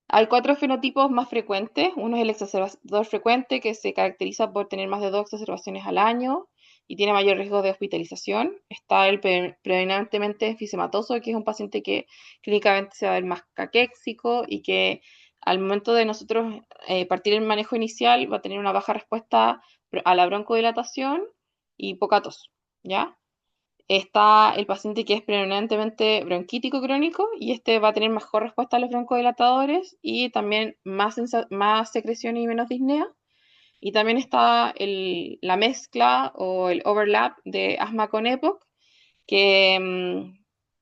Hay cuatro fenotipos más frecuentes. Uno es el exacerbador frecuente, que se caracteriza por tener más de 2 exacerbaciones al año y tiene mayor riesgo de hospitalización. Está el predominantemente enfisematoso, que es un paciente que clínicamente se va a ver más caquéxico y que al momento de nosotros partir el manejo inicial va a tener una baja respuesta a la broncodilatación y poca tos, ¿ya? Está el paciente que es predominantemente bronquítico crónico y este va a tener mejor respuesta a los broncodilatadores y también más secreción y menos disnea. Y también está la mezcla o el overlap de asma con EPOC, que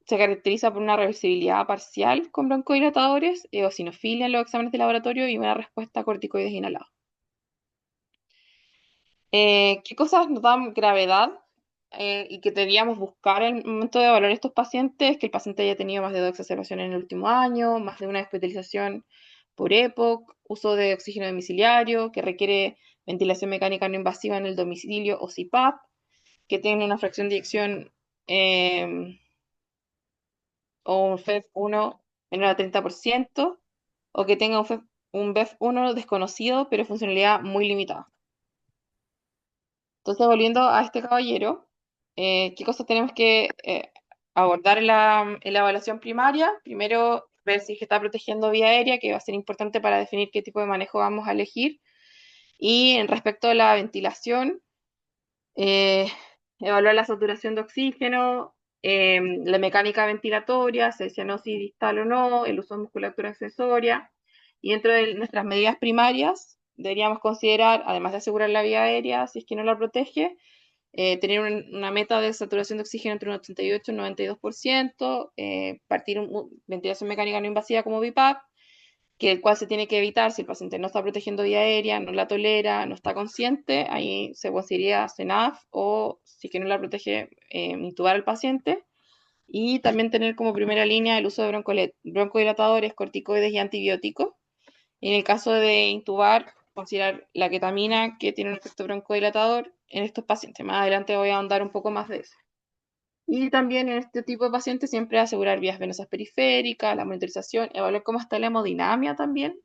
se caracteriza por una reversibilidad parcial con broncodilatadores, eosinofilia en los exámenes de laboratorio y una respuesta a corticoides inhalados. ¿Qué cosas nos dan gravedad y que deberíamos buscar en el momento de evaluar estos pacientes? Que el paciente haya tenido más de 2 exacerbaciones en el último año, más de una hospitalización por EPOC, uso de oxígeno domiciliario, que requiere ventilación mecánica no invasiva en el domicilio o CPAP, que tiene una fracción de eyección o un FEV1 menor a 30%, o que tenga un BEF1 desconocido pero funcionalidad muy limitada. Entonces, volviendo a este caballero, ¿qué cosas tenemos que abordar en la evaluación primaria? Primero, ver si está protegiendo vía aérea, que va a ser importante para definir qué tipo de manejo vamos a elegir. Y en respecto a la ventilación, eh, evaluar la saturación de oxígeno, la mecánica ventilatoria, si hay cianosis distal o no, el uso de musculatura accesoria. Y dentro de nuestras medidas primarias, deberíamos considerar, además de asegurar la vía aérea, si es que no la protege, tener una meta de saturación de oxígeno entre un 88 y un 92%, partir ventilación mecánica no invasiva como BiPAP, que el cual se tiene que evitar si el paciente no está protegiendo vía aérea, no la tolera, no está consciente, ahí se consideraría CENAF o si es que no la protege, intubar al paciente. Y también tener como primera línea el uso de broncodilatadores, corticoides y antibióticos. En el caso de intubar, considerar la ketamina, que tiene un efecto broncodilatador en estos pacientes. Más adelante voy a ahondar un poco más de eso. Y también en este tipo de pacientes siempre asegurar vías venosas periféricas, la monitorización, evaluar cómo está la hemodinamia también.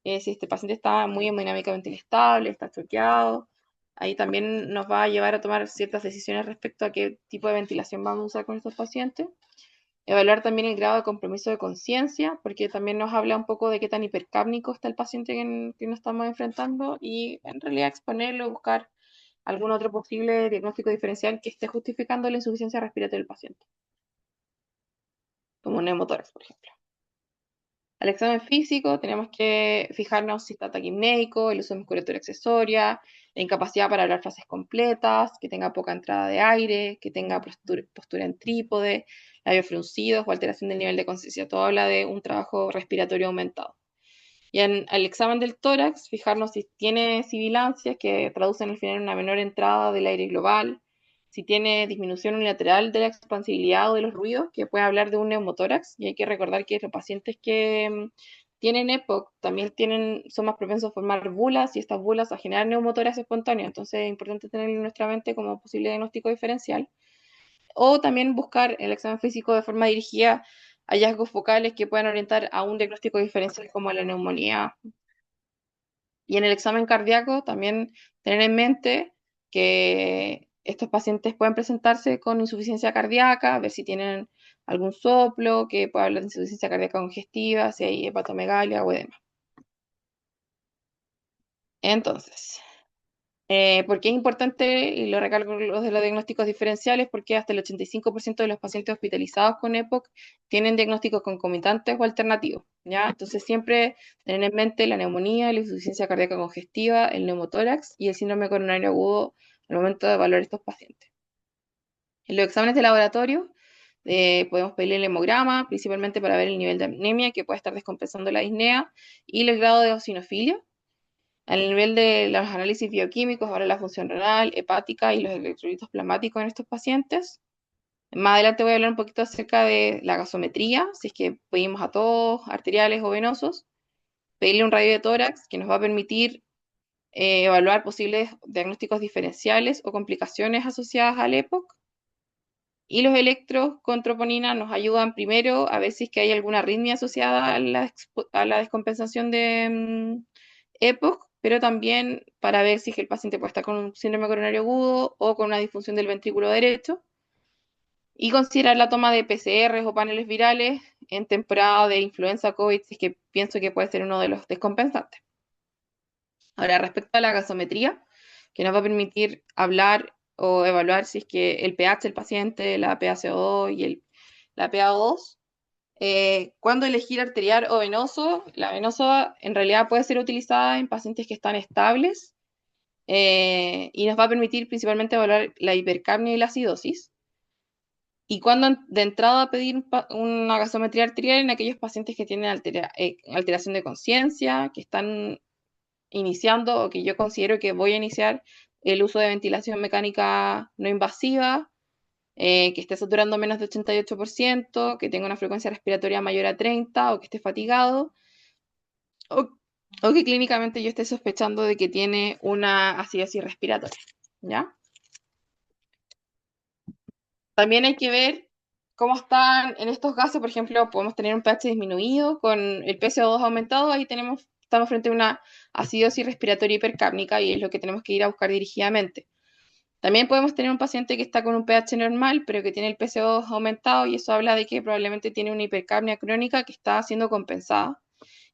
Si este paciente está muy hemodinámicamente inestable, está choqueado, Ahí también nos va a llevar a tomar ciertas decisiones respecto a qué tipo de ventilación vamos a usar con estos pacientes. Evaluar también el grado de compromiso de conciencia, porque también nos habla un poco de qué tan hipercápnico está el paciente que nos estamos enfrentando y en realidad exponerlo, buscar algún otro posible diagnóstico diferencial que esté justificando la insuficiencia respiratoria del paciente, como un neumotórax, por ejemplo. Al examen físico tenemos que fijarnos si está taquipnéico, el uso de musculatura accesoria, la incapacidad para hablar frases completas, que tenga poca entrada de aire, que tenga postura en trípode, labios fruncidos o alteración del nivel de conciencia. Todo habla de un trabajo respiratorio aumentado. Y en el examen del tórax, fijarnos si tiene sibilancias, que traducen al final una menor entrada del aire global, si tiene disminución unilateral de la expansibilidad o de los ruidos, que puede hablar de un neumotórax. Y hay que recordar que los pacientes que tienen EPOC también son más propensos a formar bulas y estas bulas a generar neumotórax espontáneo. Entonces es importante tenerlo en nuestra mente como posible diagnóstico diferencial. O también buscar el examen físico de forma dirigida hallazgos focales que puedan orientar a un diagnóstico diferencial como la neumonía. Y en el examen cardíaco también tener en mente que estos pacientes pueden presentarse con insuficiencia cardíaca, ver si tienen algún soplo, que pueda hablar de insuficiencia cardíaca congestiva, si hay hepatomegalia o edema. Entonces, ¿por qué es importante? Y lo recalco los de los diagnósticos diferenciales, porque hasta el 85% de los pacientes hospitalizados con EPOC tienen diagnósticos concomitantes o alternativos, ¿ya? Entonces siempre tener en mente la neumonía, la insuficiencia cardíaca congestiva, el neumotórax y el síndrome coronario agudo al momento de evaluar estos pacientes. En los exámenes de laboratorio podemos pedir el hemograma, principalmente para ver el nivel de anemia que puede estar descompensando la disnea y el grado de eosinofilia. Al nivel de los análisis bioquímicos, ahora la función renal, hepática y los electrolitos plasmáticos en estos pacientes. Más adelante voy a hablar un poquito acerca de la gasometría, si es que pedimos a todos, arteriales o venosos. Pedirle un radio de tórax que nos va a permitir evaluar posibles diagnósticos diferenciales o complicaciones asociadas al EPOC. Y los electros con troponina nos ayudan primero a ver si es que hay alguna arritmia asociada a la descompensación de EPOC, pero también para ver si es que el paciente puede estar con un síndrome coronario agudo o con una disfunción del ventrículo derecho. Y considerar la toma de PCRs o paneles virales en temporada de influenza COVID, si es que pienso que puede ser uno de los descompensantes. Ahora, respecto a la gasometría, que nos va a permitir hablar o evaluar si es que el pH del paciente, la PaCO2 y la PaO2, cuando elegir arterial o venoso, la venosa en realidad puede ser utilizada en pacientes que están estables y nos va a permitir principalmente evaluar la hipercapnia y la acidosis. Y cuando de entrada pedir una gasometría arterial en aquellos pacientes que tienen alteración de conciencia, que están iniciando o que yo considero que voy a iniciar el uso de ventilación mecánica no invasiva, que esté saturando menos de 88%, que tenga una frecuencia respiratoria mayor a 30 o que esté fatigado, o, o que clínicamente yo esté sospechando de que tiene una acidosis respiratoria, ¿ya? También hay que ver cómo están en estos gases, por ejemplo, podemos tener un pH disminuido con el PCO2 aumentado, ahí estamos frente a una acidosis respiratoria hipercápnica y es lo que tenemos que ir a buscar dirigidamente. También podemos tener un paciente que está con un pH normal, pero que tiene el PCO2 aumentado y eso habla de que probablemente tiene una hipercapnia crónica que está siendo compensada.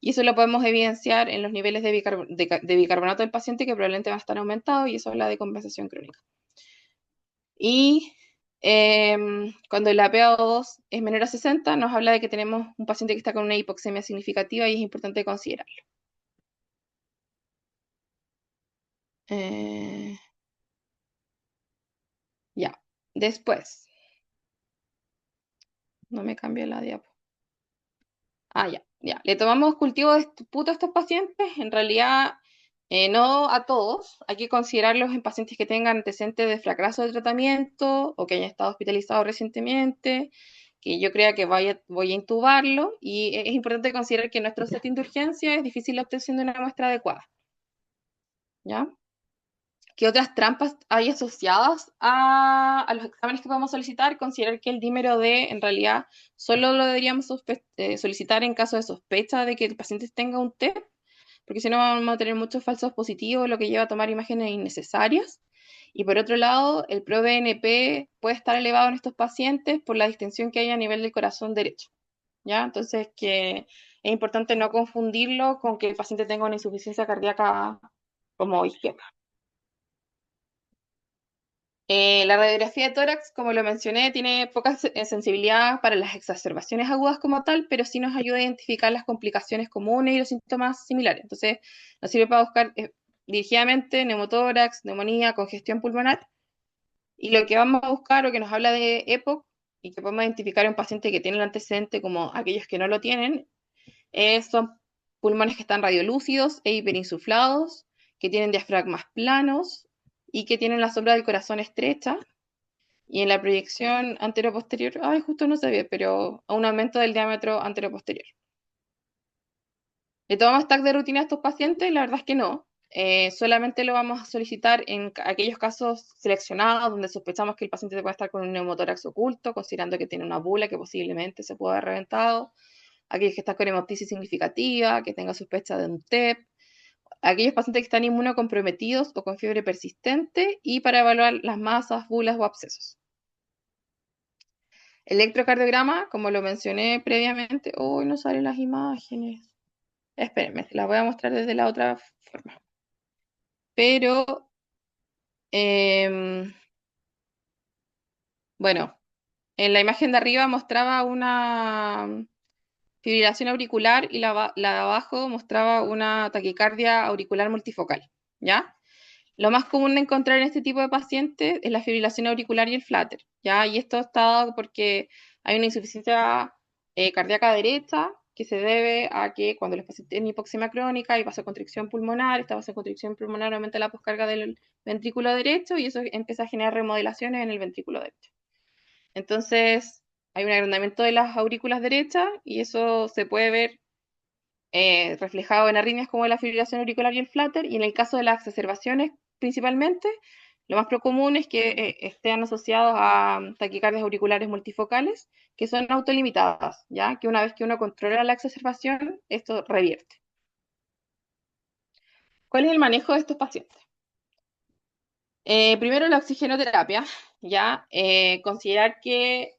Y eso lo podemos evidenciar en los niveles de bicarbonato del paciente que probablemente van a estar aumentados y eso habla de compensación crónica. Y cuando la PaO2 es menor a 60, nos habla de que tenemos un paciente que está con una hipoxemia significativa y es importante considerarlo. Ya, después, no me cambia la diapo. Ya. Le tomamos cultivo de puto a estos pacientes. En realidad, no a todos. Hay que considerarlos en pacientes que tengan antecedentes de fracaso de tratamiento o que hayan estado hospitalizados recientemente, que yo crea que voy a intubarlo. Y es importante considerar que en nuestro setting de urgencia es difícil la obtención de una muestra adecuada. ¿Ya? ¿Qué otras trampas hay asociadas a los exámenes que podemos solicitar? Considerar que el dímero D en realidad solo lo deberíamos solicitar en caso de sospecha de que el paciente tenga un TEP, porque si no vamos a tener muchos falsos positivos, lo que lleva a tomar imágenes innecesarias. Y por otro lado, el ProBNP puede estar elevado en estos pacientes por la distensión que hay a nivel del corazón derecho, ¿ya? Entonces, que es importante no confundirlo con que el paciente tenga una insuficiencia cardíaca como izquierda. La radiografía de tórax, como lo mencioné, tiene poca sensibilidad para las exacerbaciones agudas como tal, pero sí nos ayuda a identificar las complicaciones comunes y los síntomas similares. Entonces, nos sirve para buscar dirigidamente neumotórax, neumonía, congestión pulmonar. Y lo que vamos a buscar o que nos habla de EPOC y que podemos identificar en un paciente que tiene el antecedente como aquellos que no lo tienen, son pulmones que están radiolúcidos e hiperinsuflados, que tienen diafragmas planos y que tienen la sombra del corazón estrecha. Y en la proyección anteroposterior, ay, justo no se ve, pero un aumento del diámetro anteroposterior. ¿Le tomamos TAC de rutina a estos pacientes? La verdad es que no. Solamente lo vamos a solicitar en aquellos casos seleccionados donde sospechamos que el paciente puede estar con un neumotórax oculto, considerando que tiene una bula que posiblemente se puede haber reventado, aquellos que están con hemoptisis significativa, que tenga sospecha de un TEP, aquellos pacientes que están inmunocomprometidos o con fiebre persistente y para evaluar las masas, bulas o abscesos. Electrocardiograma, como lo mencioné previamente, uy, no salen las imágenes. Espérenme, las voy a mostrar desde la otra forma. Pero, bueno, en la imagen de arriba mostraba una fibrilación auricular y la de abajo mostraba una taquicardia auricular multifocal, ¿ya? Lo más común de encontrar en este tipo de pacientes es la fibrilación auricular y el flutter, ¿ya? Y esto está dado porque hay una insuficiencia cardíaca derecha que se debe a que cuando los pacientes tienen hipoxemia crónica y vasoconstricción pulmonar, esta vasoconstricción pulmonar aumenta la poscarga del ventrículo derecho y eso empieza a generar remodelaciones en el ventrículo derecho. Entonces, hay un agrandamiento de las aurículas derechas y eso se puede ver reflejado en arritmias como la fibrilación auricular y el flutter, y en el caso de las exacerbaciones principalmente, lo más común es que estén asociados a taquicardias auriculares multifocales, que son autolimitadas, ya que una vez que uno controla la exacerbación, esto revierte. ¿Cuál es el manejo de estos pacientes? Primero la oxigenoterapia, ya considerar que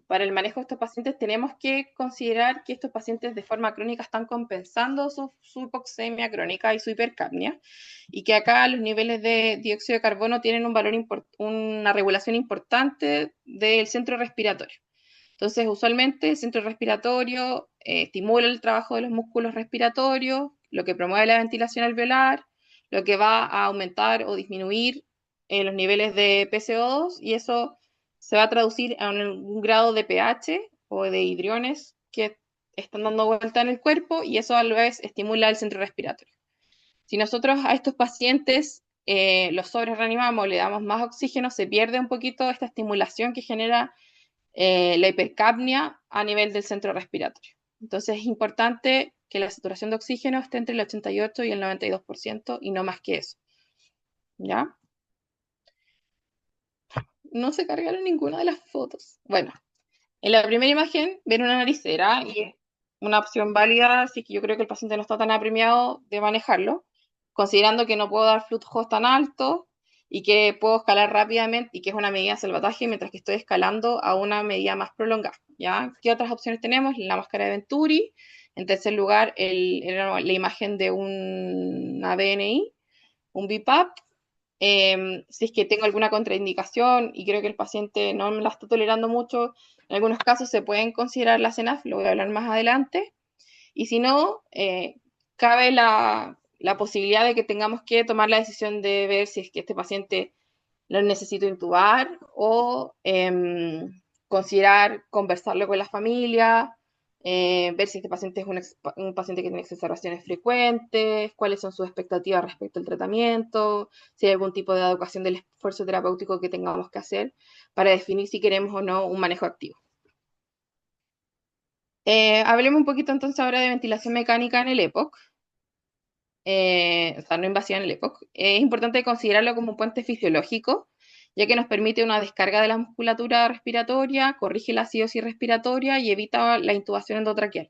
para el manejo de estos pacientes tenemos que considerar que estos pacientes de forma crónica están compensando su hipoxemia crónica y su hipercapnia, y que acá los niveles de dióxido de carbono tienen un valor una regulación importante del centro respiratorio. Entonces, usualmente el centro respiratorio estimula el trabajo de los músculos respiratorios, lo que promueve la ventilación alveolar, lo que va a aumentar o disminuir los niveles de PCO2 y eso se va a traducir a un grado de pH o de hidriones que están dando vuelta en el cuerpo y eso a la vez estimula el centro respiratorio. Si nosotros a estos pacientes los sobrereanimamos, le damos más oxígeno, se pierde un poquito esta estimulación que genera la hipercapnia a nivel del centro respiratorio. Entonces es importante que la saturación de oxígeno esté entre el 88 y el 92% y no más que eso. ¿Ya? No se cargaron ninguna de las fotos. Bueno, en la primera imagen ven una naricera y es una opción válida, así que yo creo que el paciente no está tan apremiado de manejarlo, considerando que no puedo dar flujos tan altos y que puedo escalar rápidamente y que es una medida de salvataje mientras que estoy escalando a una medida más prolongada, ¿ya? ¿Qué otras opciones tenemos? La máscara de Venturi, en tercer lugar la imagen de una BNI, un BIPAP, si es que tengo alguna contraindicación y creo que el paciente no me la está tolerando mucho, en algunos casos se pueden considerar la CENAF, lo voy a hablar más adelante, y si no, cabe la posibilidad de que tengamos que tomar la decisión de ver si es que este paciente lo necesito intubar o considerar conversarlo con la familia, ver si este paciente es un paciente que tiene exacerbaciones frecuentes, cuáles son sus expectativas respecto al tratamiento, si hay algún tipo de adecuación del esfuerzo terapéutico que tengamos que hacer para definir si queremos o no un manejo activo. Hablemos un poquito entonces ahora de ventilación mecánica en el EPOC. O sea, no invasiva en el EPOC. Es importante considerarlo como un puente fisiológico, ya que nos permite una descarga de la musculatura respiratoria, corrige la acidosis respiratoria y evita la intubación endotraqueal.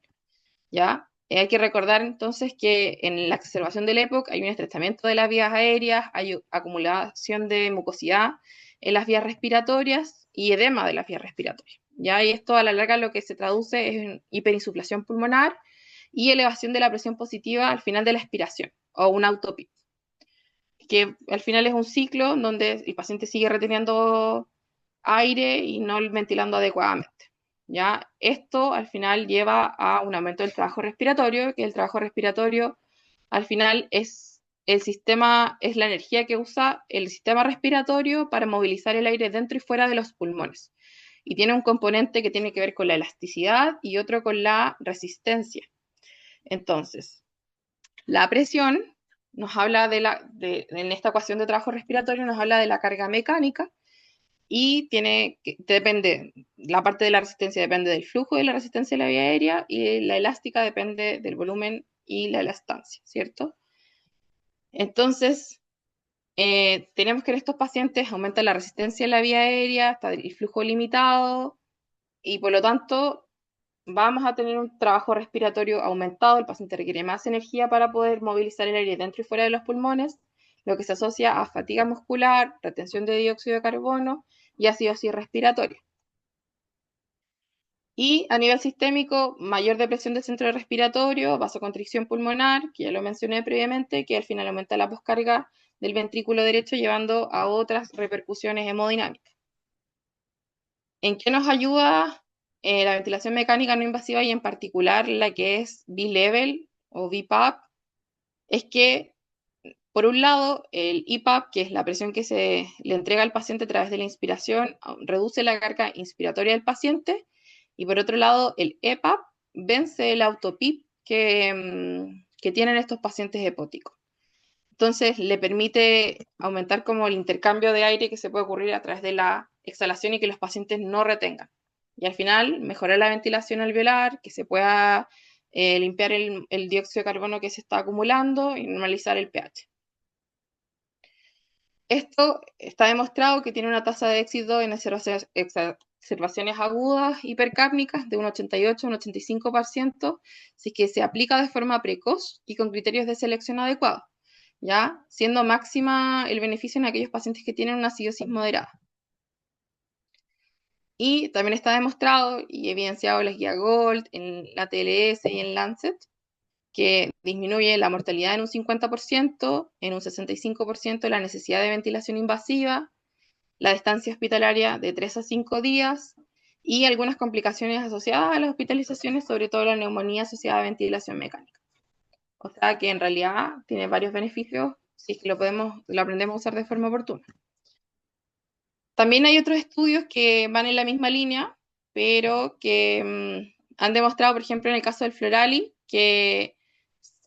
¿Ya? Hay que recordar entonces que en la exacerbación del EPOC hay un estrechamiento de las vías aéreas, hay acumulación de mucosidad en las vías respiratorias y edema de las vías respiratorias. ¿Ya? Y esto a la larga lo que se traduce es en hiperinsuflación pulmonar y elevación de la presión positiva al final de la expiración, o un autopip, que al final es un ciclo donde el paciente sigue reteniendo aire y no ventilando adecuadamente. ¿Ya? Esto al final lleva a un aumento del trabajo respiratorio, que el trabajo respiratorio al final es el sistema, es la energía que usa el sistema respiratorio para movilizar el aire dentro y fuera de los pulmones. Y tiene un componente que tiene que ver con la elasticidad y otro con la resistencia. Entonces, la presión nos habla en esta ecuación de trabajo respiratorio, nos habla de la carga mecánica y depende, la parte de la resistencia depende del flujo de la resistencia de la vía aérea y la elástica depende del volumen y la elastancia, ¿cierto? Entonces, tenemos que en estos pacientes aumenta la resistencia en la vía aérea, está el flujo limitado y por lo tanto vamos a tener un trabajo respiratorio aumentado, el paciente requiere más energía para poder movilizar el aire dentro y fuera de los pulmones, lo que se asocia a fatiga muscular, retención de dióxido de carbono y acidosis respiratoria. Y a nivel sistémico, mayor depresión del centro respiratorio, vasoconstricción pulmonar, que ya lo mencioné previamente, que al final aumenta la poscarga del ventrículo derecho, llevando a otras repercusiones hemodinámicas. ¿En qué nos ayuda la ventilación mecánica no invasiva y en particular la que es B-level o VPAP? Es que, por un lado, el EPAP, que es la presión que se le entrega al paciente a través de la inspiración, reduce la carga inspiratoria del paciente, y por otro lado, el EPAP vence el autopip que tienen estos pacientes hepóticos. Entonces, le permite aumentar como el intercambio de aire que se puede ocurrir a través de la exhalación y que los pacientes no retengan. Y al final, mejorar la ventilación alveolar, que se pueda limpiar el dióxido de carbono que se está acumulando y normalizar el pH. Esto está demostrado que tiene una tasa de éxito en exacerbaciones agudas hipercápnicas de un 88 a un 85%, si es que se aplica de forma precoz y con criterios de selección adecuados, ¿ya? Siendo máxima el beneficio en aquellos pacientes que tienen una acidosis moderada. Y también está demostrado y evidenciado en la guía GOLD, en la TLS y en Lancet, que disminuye la mortalidad en un 50%, en un 65% la necesidad de ventilación invasiva, la estancia hospitalaria de 3 a 5 días y algunas complicaciones asociadas a las hospitalizaciones, sobre todo la neumonía asociada a ventilación mecánica. O sea que en realidad tiene varios beneficios si es que lo aprendemos a usar de forma oportuna. También hay otros estudios que van en la misma línea, pero que han demostrado, por ejemplo, en el caso del Florali, que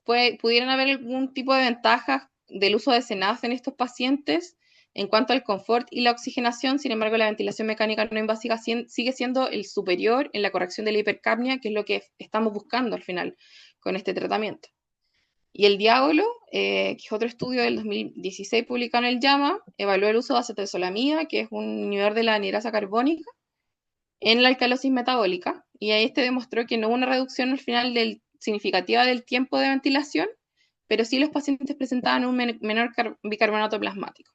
pudieran haber algún tipo de ventajas del uso de SENAF en estos pacientes en cuanto al confort y la oxigenación. Sin embargo, la ventilación mecánica no invasiva sigue siendo el superior en la corrección de la hipercapnia, que es lo que estamos buscando al final con este tratamiento. Y el Diablo, que es otro estudio del 2016 publicado en el JAMA, evaluó el uso de acetazolamida, que es un inhibidor de la anhidrasa carbónica, en la alcalosis metabólica, y ahí demostró que no hubo una reducción al final significativa del tiempo de ventilación, pero sí los pacientes presentaban un menor bicarbonato plasmático.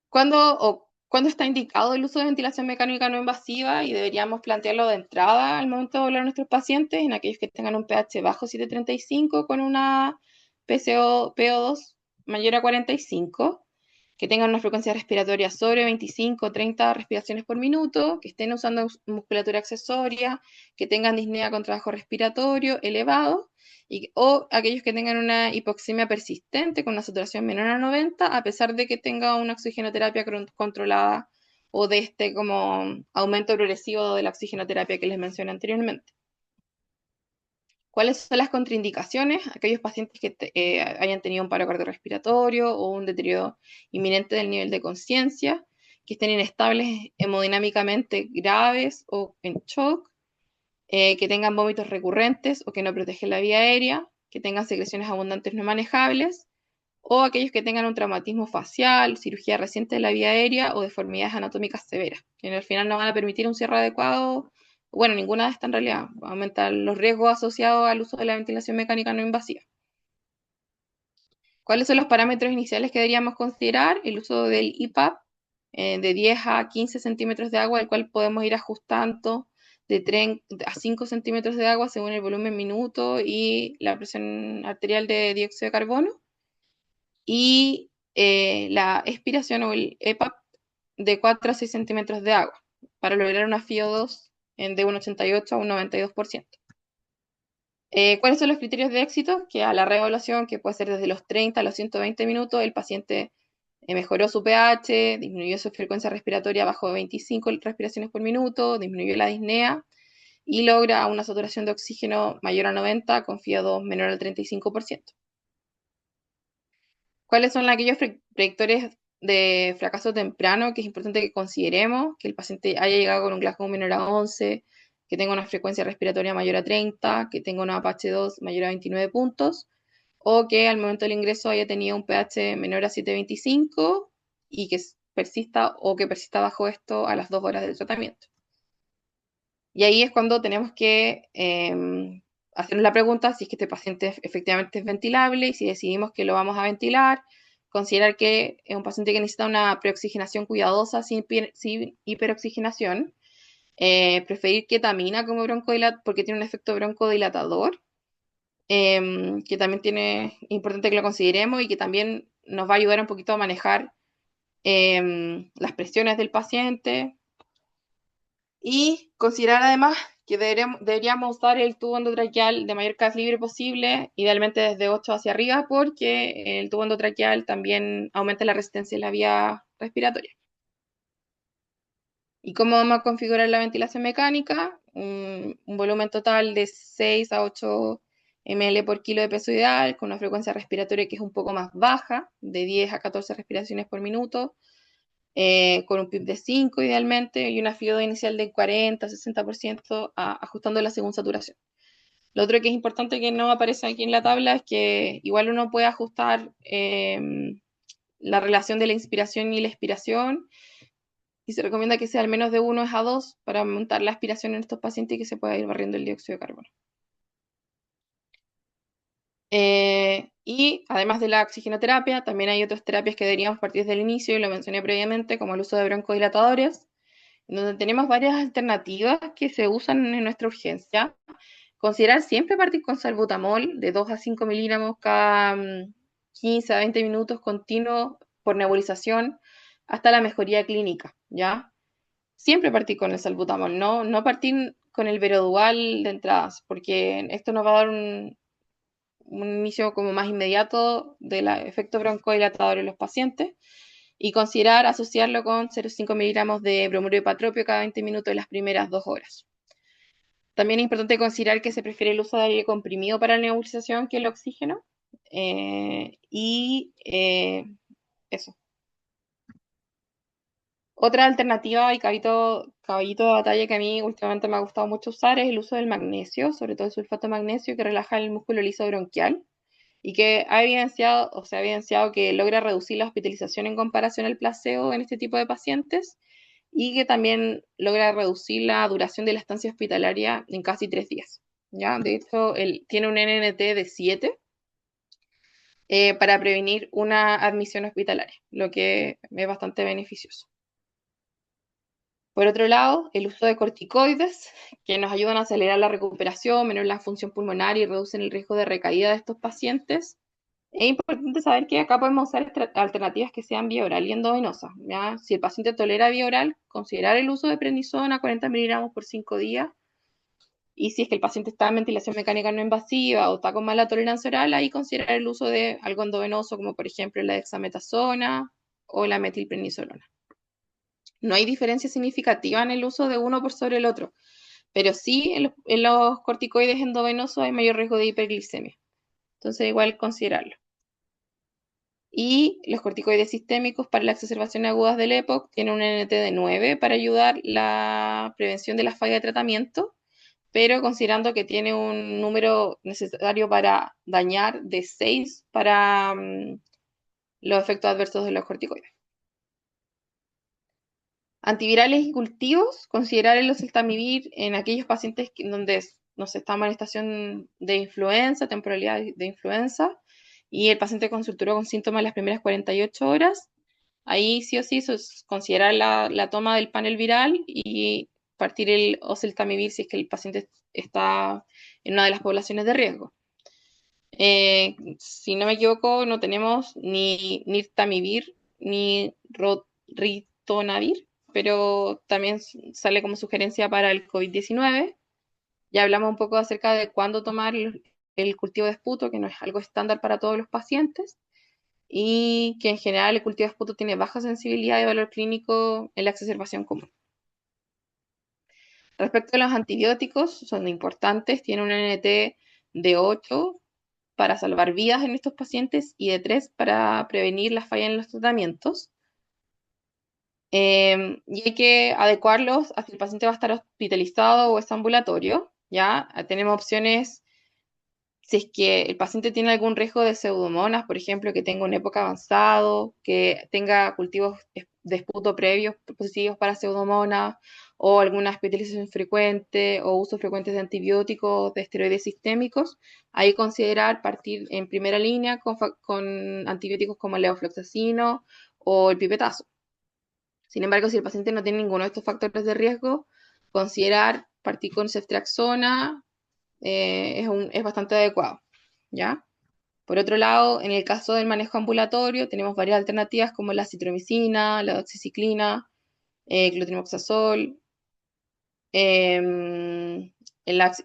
¿Cuándo está indicado el uso de ventilación mecánica no invasiva? Y deberíamos plantearlo de entrada al momento de hablar a nuestros pacientes, en aquellos que tengan un pH bajo 7,35 con una PO2 mayor a 45, que tengan una frecuencia respiratoria sobre 25 o 30 respiraciones por minuto, que estén usando musculatura accesoria, que tengan disnea con trabajo respiratorio elevado, o aquellos que tengan una hipoxemia persistente con una saturación menor a 90, a pesar de que tenga una oxigenoterapia controlada o de este como aumento progresivo de la oxigenoterapia que les mencioné anteriormente. ¿Cuáles son las contraindicaciones? Aquellos pacientes que hayan tenido un paro cardiorrespiratorio o un deterioro inminente del nivel de conciencia, que estén inestables hemodinámicamente graves o en shock, que tengan vómitos recurrentes o que no protegen la vía aérea, que tengan secreciones abundantes no manejables, o aquellos que tengan un traumatismo facial, cirugía reciente de la vía aérea o deformidades anatómicas severas, que al final no van a permitir un cierre adecuado bueno, ninguna de estas en realidad, aumenta los riesgos asociados al uso de la ventilación mecánica no invasiva. ¿Cuáles son los parámetros iniciales que deberíamos considerar? El uso del IPAP de 10 a 15 centímetros de agua, el cual podemos ir ajustando de 3 a 5 centímetros de agua según el volumen minuto y la presión arterial de dióxido de carbono. Y la expiración o el EPAP de 4 a 6 centímetros de agua para lograr una FiO2 de un 88 a un 92%. ¿Cuáles son los criterios de éxito? Que a la reevaluación, que puede ser desde los 30 a los 120 minutos, el paciente mejoró su pH, disminuyó su frecuencia respiratoria bajo 25 respiraciones por minuto, disminuyó la disnea y logra una saturación de oxígeno mayor a 90 con FiO2 menor al 35%. ¿Cuáles son aquellos predictores de fracaso temprano que es importante que consideremos? Que el paciente haya llegado con un Glasgow menor a 11, que tenga una frecuencia respiratoria mayor a 30, que tenga una pH2 mayor a 29 puntos, o que al momento del ingreso haya tenido un pH menor a 7,25 y que persista o que persista bajo esto a las 2 horas del tratamiento. Y ahí es cuando tenemos que hacernos la pregunta si es que este paciente efectivamente es ventilable y si decidimos que lo vamos a ventilar, considerar que es un paciente que necesita una preoxigenación cuidadosa sin hiperoxigenación, preferir ketamina como broncodilatador porque tiene un efecto broncodilatador, que también tiene importante que lo consideremos y que también nos va a ayudar un poquito a manejar las presiones del paciente y considerar además que deberíamos usar el tubo endotraqueal de mayor calibre posible, idealmente desde 8 hacia arriba, porque el tubo endotraqueal también aumenta la resistencia en la vía respiratoria. ¿Y cómo vamos a configurar la ventilación mecánica? Un volumen total de 6 a 8 ml por kilo de peso ideal, con una frecuencia respiratoria que es un poco más baja, de 10 a 14 respiraciones por minuto, con un PIB de 5 idealmente, y una FiO2 inicial de 40-60%, ajustándola según saturación. Lo otro que es importante que no aparece aquí en la tabla es que igual uno puede ajustar la relación de la inspiración y la expiración, y se recomienda que sea al menos de 1:2 para aumentar la aspiración en estos pacientes y que se pueda ir barriendo el dióxido de carbono. Y además de la oxigenoterapia, también hay otras terapias que deberíamos partir desde el inicio, y lo mencioné previamente, como el uso de broncodilatadores, donde tenemos varias alternativas que se usan en nuestra urgencia. Considerar siempre partir con salbutamol de 2 a 5 miligramos cada 15 a 20 minutos continuos por nebulización hasta la mejoría clínica, ¿ya? Siempre partir con el salbutamol, no partir con el verodual de entradas, porque esto nos va a dar un inicio como más inmediato del efecto broncodilatador en los pacientes, y considerar asociarlo con 0,5 miligramos de bromuro de patropio cada 20 minutos de las primeras 2 horas. También es importante considerar que se prefiere el uso de aire comprimido para la nebulización que el oxígeno. Eso. Otra alternativa y caballito de batalla que a mí últimamente me ha gustado mucho usar es el uso del magnesio, sobre todo el sulfato de magnesio, que relaja el músculo liso bronquial y que se ha evidenciado que logra reducir la hospitalización en comparación al placebo en este tipo de pacientes, y que también logra reducir la duración de la estancia hospitalaria en casi 3 días. ¿Ya? De hecho, tiene un NNT de 7 para prevenir una admisión hospitalaria, lo que es bastante beneficioso. Por otro lado, el uso de corticoides, que nos ayudan a acelerar la recuperación, mejorar la función pulmonar y reducen el riesgo de recaída de estos pacientes. Es importante saber que acá podemos usar alternativas que sean vía oral y endovenosa, ¿ya? Si el paciente tolera vía oral, considerar el uso de prednisona 40 miligramos por 5 días. Y si es que el paciente está en ventilación mecánica no invasiva o está con mala tolerancia oral, ahí considerar el uso de algo endovenoso, como por ejemplo la dexametasona o la metilprednisolona. No hay diferencia significativa en el uso de uno por sobre el otro, pero sí en los corticoides endovenosos hay mayor riesgo de hiperglicemia. Entonces, igual considerarlo. Y los corticoides sistémicos para las exacerbaciones agudas del EPOC tienen un NT de 9 para ayudar la prevención de la falla de tratamiento, pero considerando que tiene un número necesario para dañar de 6 para los efectos adversos de los corticoides. Antivirales y cultivos, considerar el oseltamivir en aquellos pacientes donde no se está en manifestación de influenza, temporalidad de influenza, y el paciente consultó con síntomas las primeras 48 horas. Ahí sí o sí considerar la toma del panel viral y partir el oseltamivir si es que el paciente está en una de las poblaciones de riesgo. Si no me equivoco, no tenemos ni nirtamivir ni ritonavir, pero también sale como sugerencia para el COVID-19. Ya hablamos un poco acerca de cuándo tomar el cultivo de esputo, que no es algo estándar para todos los pacientes, y que en general el cultivo de esputo tiene baja sensibilidad y valor clínico en la exacerbación común. Respecto a los antibióticos, son importantes, tiene un NT de 8 para salvar vidas en estos pacientes y de 3 para prevenir las fallas en los tratamientos. Y hay que adecuarlos a si el paciente va a estar hospitalizado o es ambulatorio. ¿Ya? Tenemos opciones si es que el paciente tiene algún riesgo de pseudomonas, por ejemplo, que tenga una época avanzado, que tenga cultivos de esputo previos positivos para pseudomonas, o alguna hospitalización frecuente, o uso frecuente de antibióticos, de esteroides sistémicos, ahí considerar partir en primera línea con antibióticos como el levofloxacino o el pipetazo. Sin embargo, si el paciente no tiene ninguno de estos factores de riesgo, considerar partir con ceftriaxona, es bastante adecuado, ¿ya? Por otro lado, en el caso del manejo ambulatorio, tenemos varias alternativas como la citromicina, la doxiciclina, clotrimazol, el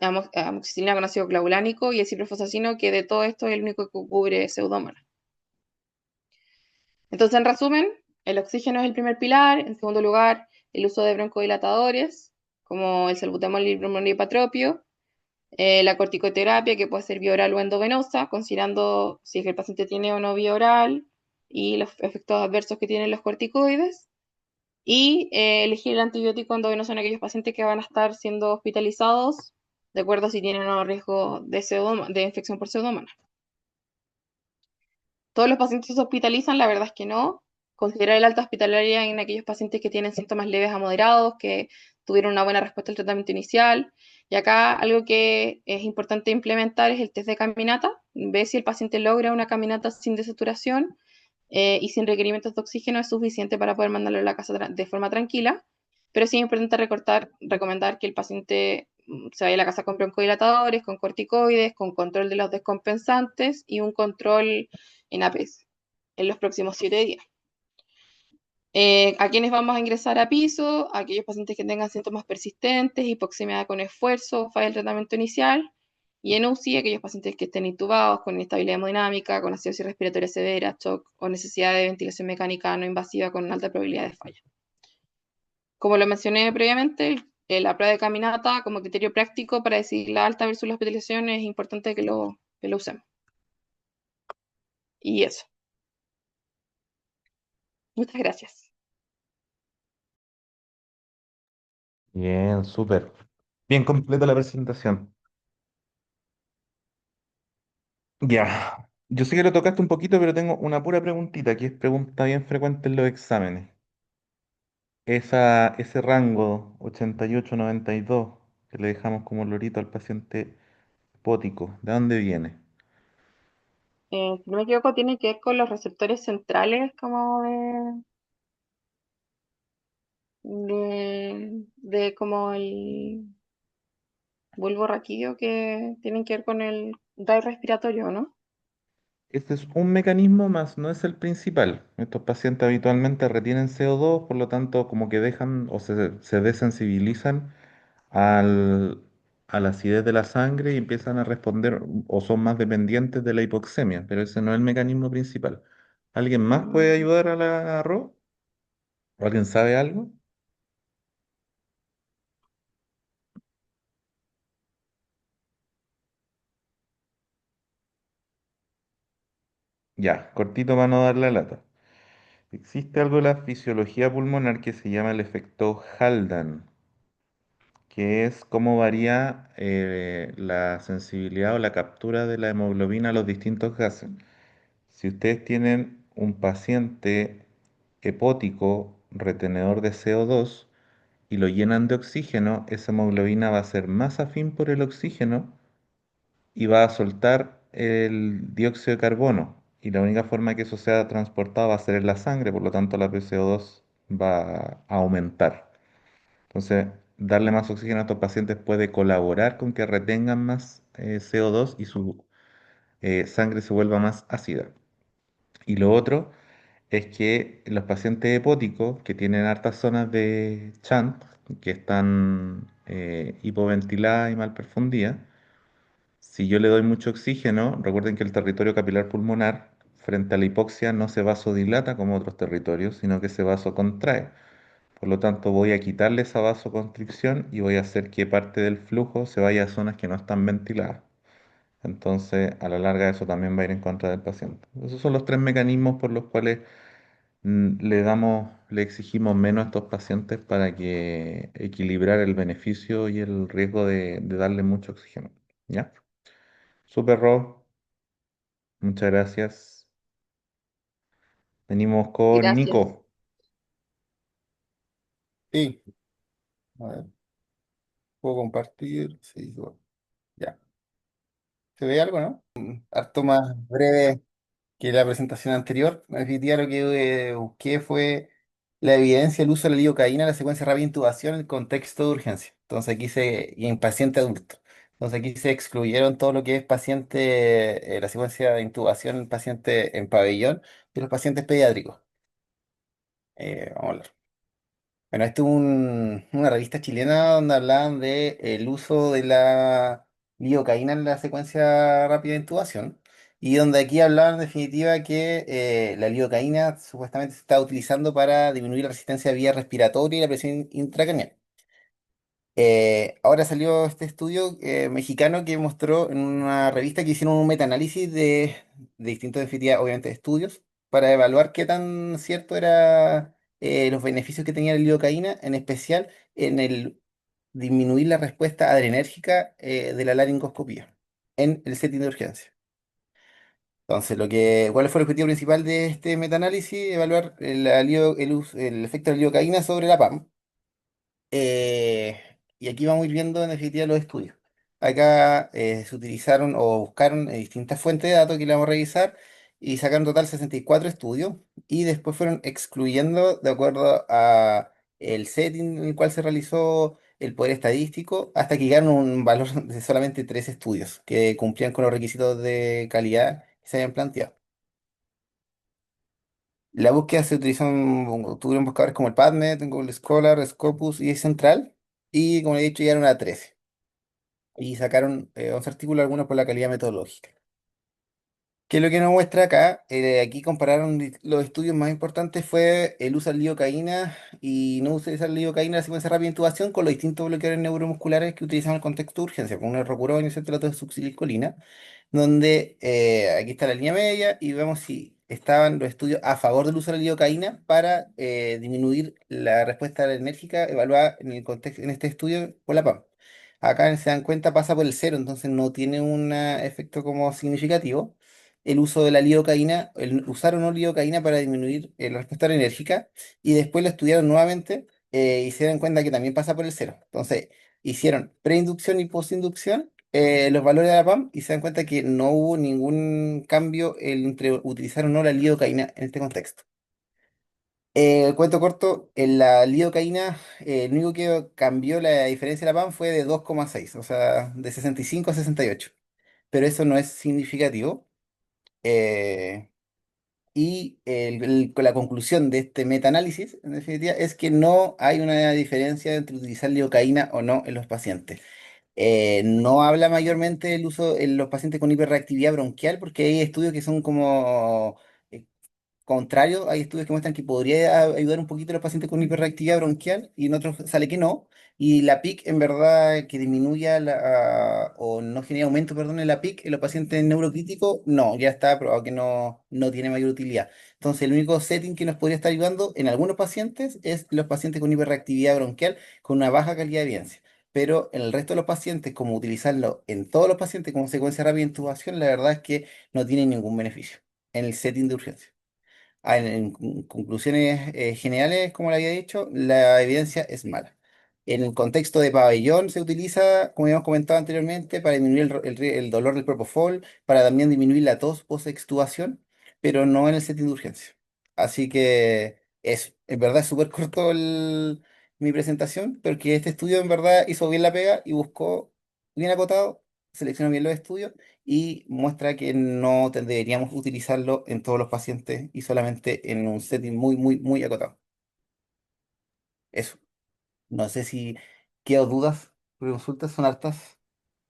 amoxicilina con ácido clavulánico y el ciprofosfacino, que de todo esto es el único que cubre Pseudomonas. Entonces, en resumen, el oxígeno es el primer pilar. En segundo lugar, el uso de broncodilatadores, como el salbutamol y el bromolepatropio. La corticoterapia, que puede ser vía oral o endovenosa, considerando si es que el paciente tiene o no vía oral y los efectos adversos que tienen los corticoides. Y elegir el antibiótico endovenoso en aquellos pacientes que van a estar siendo hospitalizados, de acuerdo a si tienen o no riesgo de infección por pseudomonas. ¿Todos los pacientes se hospitalizan? La verdad es que no. Considerar el alta hospitalaria en aquellos pacientes que tienen síntomas leves a moderados, que tuvieron una buena respuesta al tratamiento inicial. Y acá algo que es importante implementar es el test de caminata. Ver si el paciente logra una caminata sin desaturación y sin requerimientos de oxígeno es suficiente para poder mandarlo a la casa de forma tranquila. Pero sí es importante recomendar que el paciente se vaya a la casa con broncodilatadores, con corticoides, con control de los descompensantes y un control en APS en los próximos 7 días. ¿A quienes vamos a ingresar a piso? A aquellos pacientes que tengan síntomas persistentes, hipoxemia con esfuerzo, falla del tratamiento inicial. Y en UCI, aquellos pacientes que estén intubados con inestabilidad hemodinámica, con acidosis respiratoria severa, shock o necesidad de ventilación mecánica no invasiva con alta probabilidad de falla. Como lo mencioné previamente, la prueba de caminata como criterio práctico para decidir la alta versus la hospitalización es importante que lo usemos. Y eso. Muchas gracias. Bien, súper. Bien completa la presentación. Ya. Yo sé que lo tocaste un poquito, pero tengo una pura preguntita, que es pregunta bien frecuente en los exámenes. Ese rango 88-92 que le dejamos como lorito al paciente hipótico, ¿de dónde viene? Si no me equivoco, tiene que ver con los receptores centrales como de como el bulbo raquídeo que tienen que ver con el drive respiratorio, ¿no? Este es un mecanismo más, no es el principal. Estos pacientes habitualmente retienen CO2, por lo tanto, como que dejan o se desensibilizan al, a la acidez de la sangre y empiezan a responder o son más dependientes de la hipoxemia, pero ese no es el mecanismo principal. ¿Alguien más puede Mm. ayudar a la Ro? ¿O alguien sabe algo? Ya, cortito para no dar la lata. Existe algo de la fisiología pulmonar que se llama el efecto Haldane, que es cómo varía la sensibilidad o la captura de la hemoglobina a los distintos gases. Si ustedes tienen un paciente hepótico retenedor de CO2 y lo llenan de oxígeno, esa hemoglobina va a ser más afín por el oxígeno y va a soltar el dióxido de carbono. Y la única forma que eso sea transportado va a ser en la sangre, por lo tanto la PCO2 va a aumentar. Entonces, darle más oxígeno a estos pacientes puede colaborar con que retengan más CO2 y su sangre se vuelva más ácida. Y lo otro es que los pacientes hepóticos que tienen hartas zonas de shunt, que están hipoventiladas y mal perfundidas, si yo le doy mucho oxígeno, recuerden que el territorio capilar pulmonar frente a la hipoxia no se vasodilata como otros territorios, sino que se vasocontrae. Por lo tanto, voy a quitarle esa vasoconstricción y voy a hacer que parte del flujo se vaya a zonas que no están ventiladas. Entonces, a la larga, eso también va a ir en contra del paciente. Esos son los tres mecanismos por los cuales le exigimos menos a estos pacientes para que equilibrar el beneficio y el riesgo de darle mucho oxígeno. ¿Ya? Super Rob, muchas gracias. Venimos con Gracias. Nico. Sí, a ver, puedo compartir. Sí, bueno, ya. ¿Se ve algo, no? Harto más breve que la presentación anterior. En definitiva, lo que busqué fue la evidencia del uso de la lidocaína en la secuencia rápida de intubación en el contexto de urgencia. Entonces y en paciente adulto. Entonces aquí se excluyeron todo lo que es paciente, la secuencia de intubación en paciente en pabellón y los pacientes pediátricos. Vamos a hablar. Bueno, esto es una revista chilena donde hablaban de el uso de la lidocaína en la secuencia rápida de intubación y donde aquí hablaban en definitiva que la lidocaína supuestamente se está utilizando para disminuir la resistencia vía respiratoria y la presión intracraneal. Ahora salió este estudio mexicano que mostró en una revista que hicieron un metaanálisis de distintos, en definitiva, obviamente, estudios para evaluar qué tan cierto era los beneficios que tenía la lidocaína, en especial en el disminuir la respuesta adrenérgica de la laringoscopía en el setting de urgencia. Entonces, ¿cuál fue el objetivo principal de este metaanálisis? Evaluar el efecto de la lidocaína sobre la PAM. Y aquí vamos a ir viendo en definitiva los estudios. Acá se utilizaron o buscaron distintas fuentes de datos que le vamos a revisar y sacaron total 64 estudios y después fueron excluyendo de acuerdo a el setting en el cual se realizó el poder estadístico hasta que llegaron a un valor de solamente 3 estudios que cumplían con los requisitos de calidad que se habían planteado. La búsqueda se utilizó tuvieron buscadores como el PubMed, Google Scholar, Scopus y Central. Y como he dicho, llegaron a 13. Y sacaron 11 artículos, algunos por la calidad metodológica. ¿Qué es lo que nos muestra acá? Aquí compararon los estudios más importantes fue el uso de lidocaína y no utilizar lidocaína en la secuencia rápida de intubación con los distintos bloqueadores neuromusculares que utilizan en el contexto de urgencia, con un rocurón y citrato de succinilcolina, donde aquí está la línea media y vemos si estaban los estudios a favor del uso de la lidocaína para disminuir la respuesta enérgica evaluada en el contexto, en este estudio por la PAM. Acá se dan cuenta pasa por el cero, entonces no tiene un efecto como significativo el uso de la lidocaína, el usar o no lidocaína para disminuir la respuesta enérgica y después lo estudiaron nuevamente y se dan cuenta que también pasa por el cero. Entonces, hicieron preinducción y postinducción los valores de la PAM y se dan cuenta que no hubo ningún cambio entre utilizar o no la lidocaína en este contexto. El cuento corto, en la lidocaína, el único que cambió la diferencia de la PAM fue de 2,6, o sea, de 65 a 68. Pero eso no es significativo. Eh, con la conclusión de este metaanálisis, en definitiva, es que no hay una diferencia entre utilizar lidocaína o no en los pacientes. No habla mayormente del uso en los pacientes con hiperreactividad bronquial, porque hay estudios que son como contrario, hay estudios que muestran que podría ayudar un poquito a los pacientes con hiperreactividad bronquial y en otros sale que no. Y la PIC, en verdad, que disminuya o no genere aumento, perdón, en la PIC en los pacientes neurocríticos, no, ya está probado que no tiene mayor utilidad. Entonces, el único setting que nos podría estar ayudando en algunos pacientes es los pacientes con hiperreactividad bronquial con una baja calidad de evidencia. Pero en el resto de los pacientes, como utilizarlo en todos los pacientes como secuencia rápida de intubación, la verdad es que no tiene ningún beneficio en el setting de urgencia. En conclusiones generales, como le había dicho, la evidencia es mala. En el contexto de pabellón se utiliza, como habíamos comentado anteriormente, para disminuir el dolor del propofol, para también disminuir la tos post-extubación, pero no en el setting de urgencia. Así que es, en verdad es súper corto mi presentación, porque este estudio en verdad hizo bien la pega y buscó bien acotado, seleccionó bien los estudios y muestra que no deberíamos utilizarlo en todos los pacientes y solamente en un setting muy, muy, muy acotado. Eso. No sé si quedo dudas, consultas son hartas.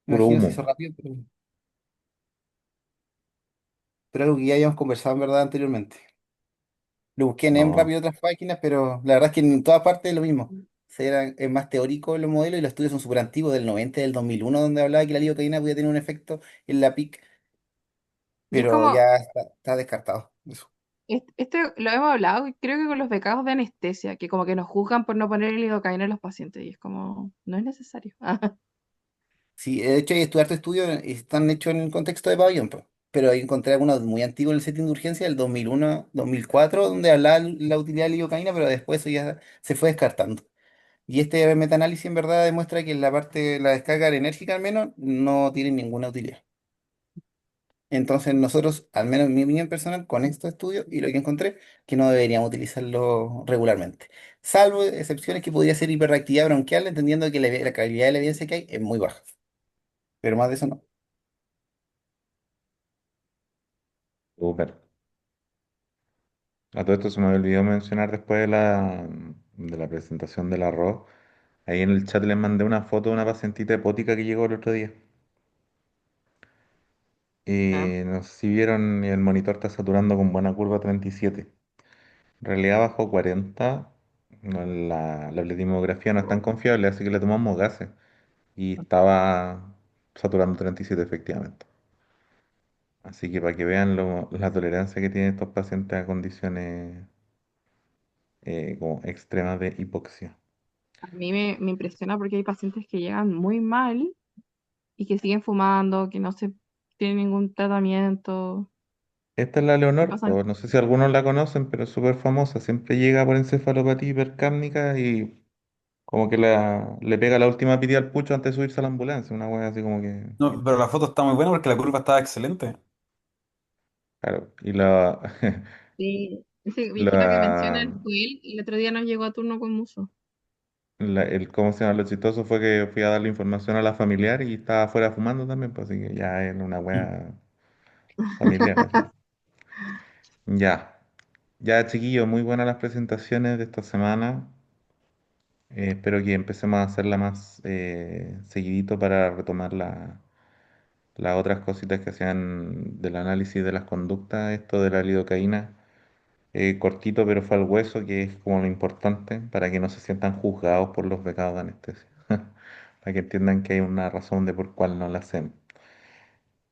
Me Puro imagino humo. se hizo rápido, pero algo que ya habíamos conversado en verdad anteriormente. Lo busqué en No. rápido otras páginas, pero la verdad es que en todas partes es lo mismo. O sea, es más teórico los modelos y los estudios son súper antiguos, del 90 y del 2001, donde hablaba que la lidocaína podía tener un efecto en la PIC, Y es pero como, ya está descartado. Eso. este lo hemos hablado, y creo que con los becados de anestesia, que como que nos juzgan por no poner lidocaína en los pacientes, y es como, no es necesario. Sí, de hecho hay estudios y están hechos en el contexto de pabellón, po. Pero ahí encontré algunos muy antiguos en el setting de urgencia, del 2001, 2004, donde hablaba la utilidad de la lidocaína, pero después eso ya se fue descartando. Y este metaanálisis en verdad demuestra que la parte, la descarga enérgica al menos, no tiene ninguna utilidad. Entonces nosotros, al menos en mi opinión personal, con estos estudios y lo que encontré, que no deberíamos utilizarlo regularmente. Salvo excepciones que podría ser hiperreactividad bronquial, entendiendo que la calidad de la evidencia que hay es muy baja. Pero más de eso no. Súper. A todo esto se me olvidó mencionar después de la presentación del arroz. Ahí en el chat les mandé una foto de una pacientita hepática que llegó el otro día. Ya. No sé si vieron, el monitor está saturando con buena curva 37. En realidad bajo 40. No, la pletimografía no es tan confiable, así que le tomamos gases. Y estaba saturando 37 efectivamente. Así que para que vean la tolerancia que tienen estos pacientes a condiciones como extremas de hipoxia. A mí me impresiona porque hay pacientes que llegan muy mal y que siguen fumando, que no se tienen ningún tratamiento, Esta es la y Leonor, pasan. pues, no sé si algunos la conocen, pero es súper famosa. Siempre llega por encefalopatía hipercápnica y como que le pega la última pitida al pucho antes de subirse a la ambulancia. Una wea así como que. No, pero la foto está muy buena porque la curva estaba excelente. Claro. Y la, Sí, ese viejito que la, mencionan fue él, y el otro día nos llegó a turno con muso. ¿cómo se llama? Lo chistoso fue que fui a darle información a la familiar y estaba afuera fumando también, pues así que ya es una Mm. wea familiar, así. Ya, ya chiquillos, muy buenas las presentaciones de esta semana. Espero que empecemos a hacerla más seguidito para retomar las otras cositas que hacían del análisis de las conductas, esto de la lidocaína. Cortito, pero fue al hueso, que es como lo importante, para que no se sientan juzgados por los becados de anestesia. Para que entiendan que hay una razón de por cuál no la hacemos.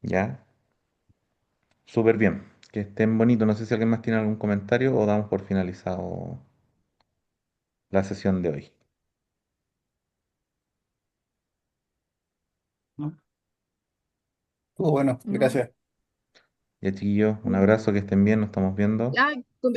¿Ya? Súper bien. Que estén bonitos. No sé si alguien más tiene algún comentario o damos por finalizado la sesión de hoy. ¿No? Estuvo bueno, No. gracias. Ya, chiquillos, un abrazo, que estén bien, nos estamos viendo. Ya,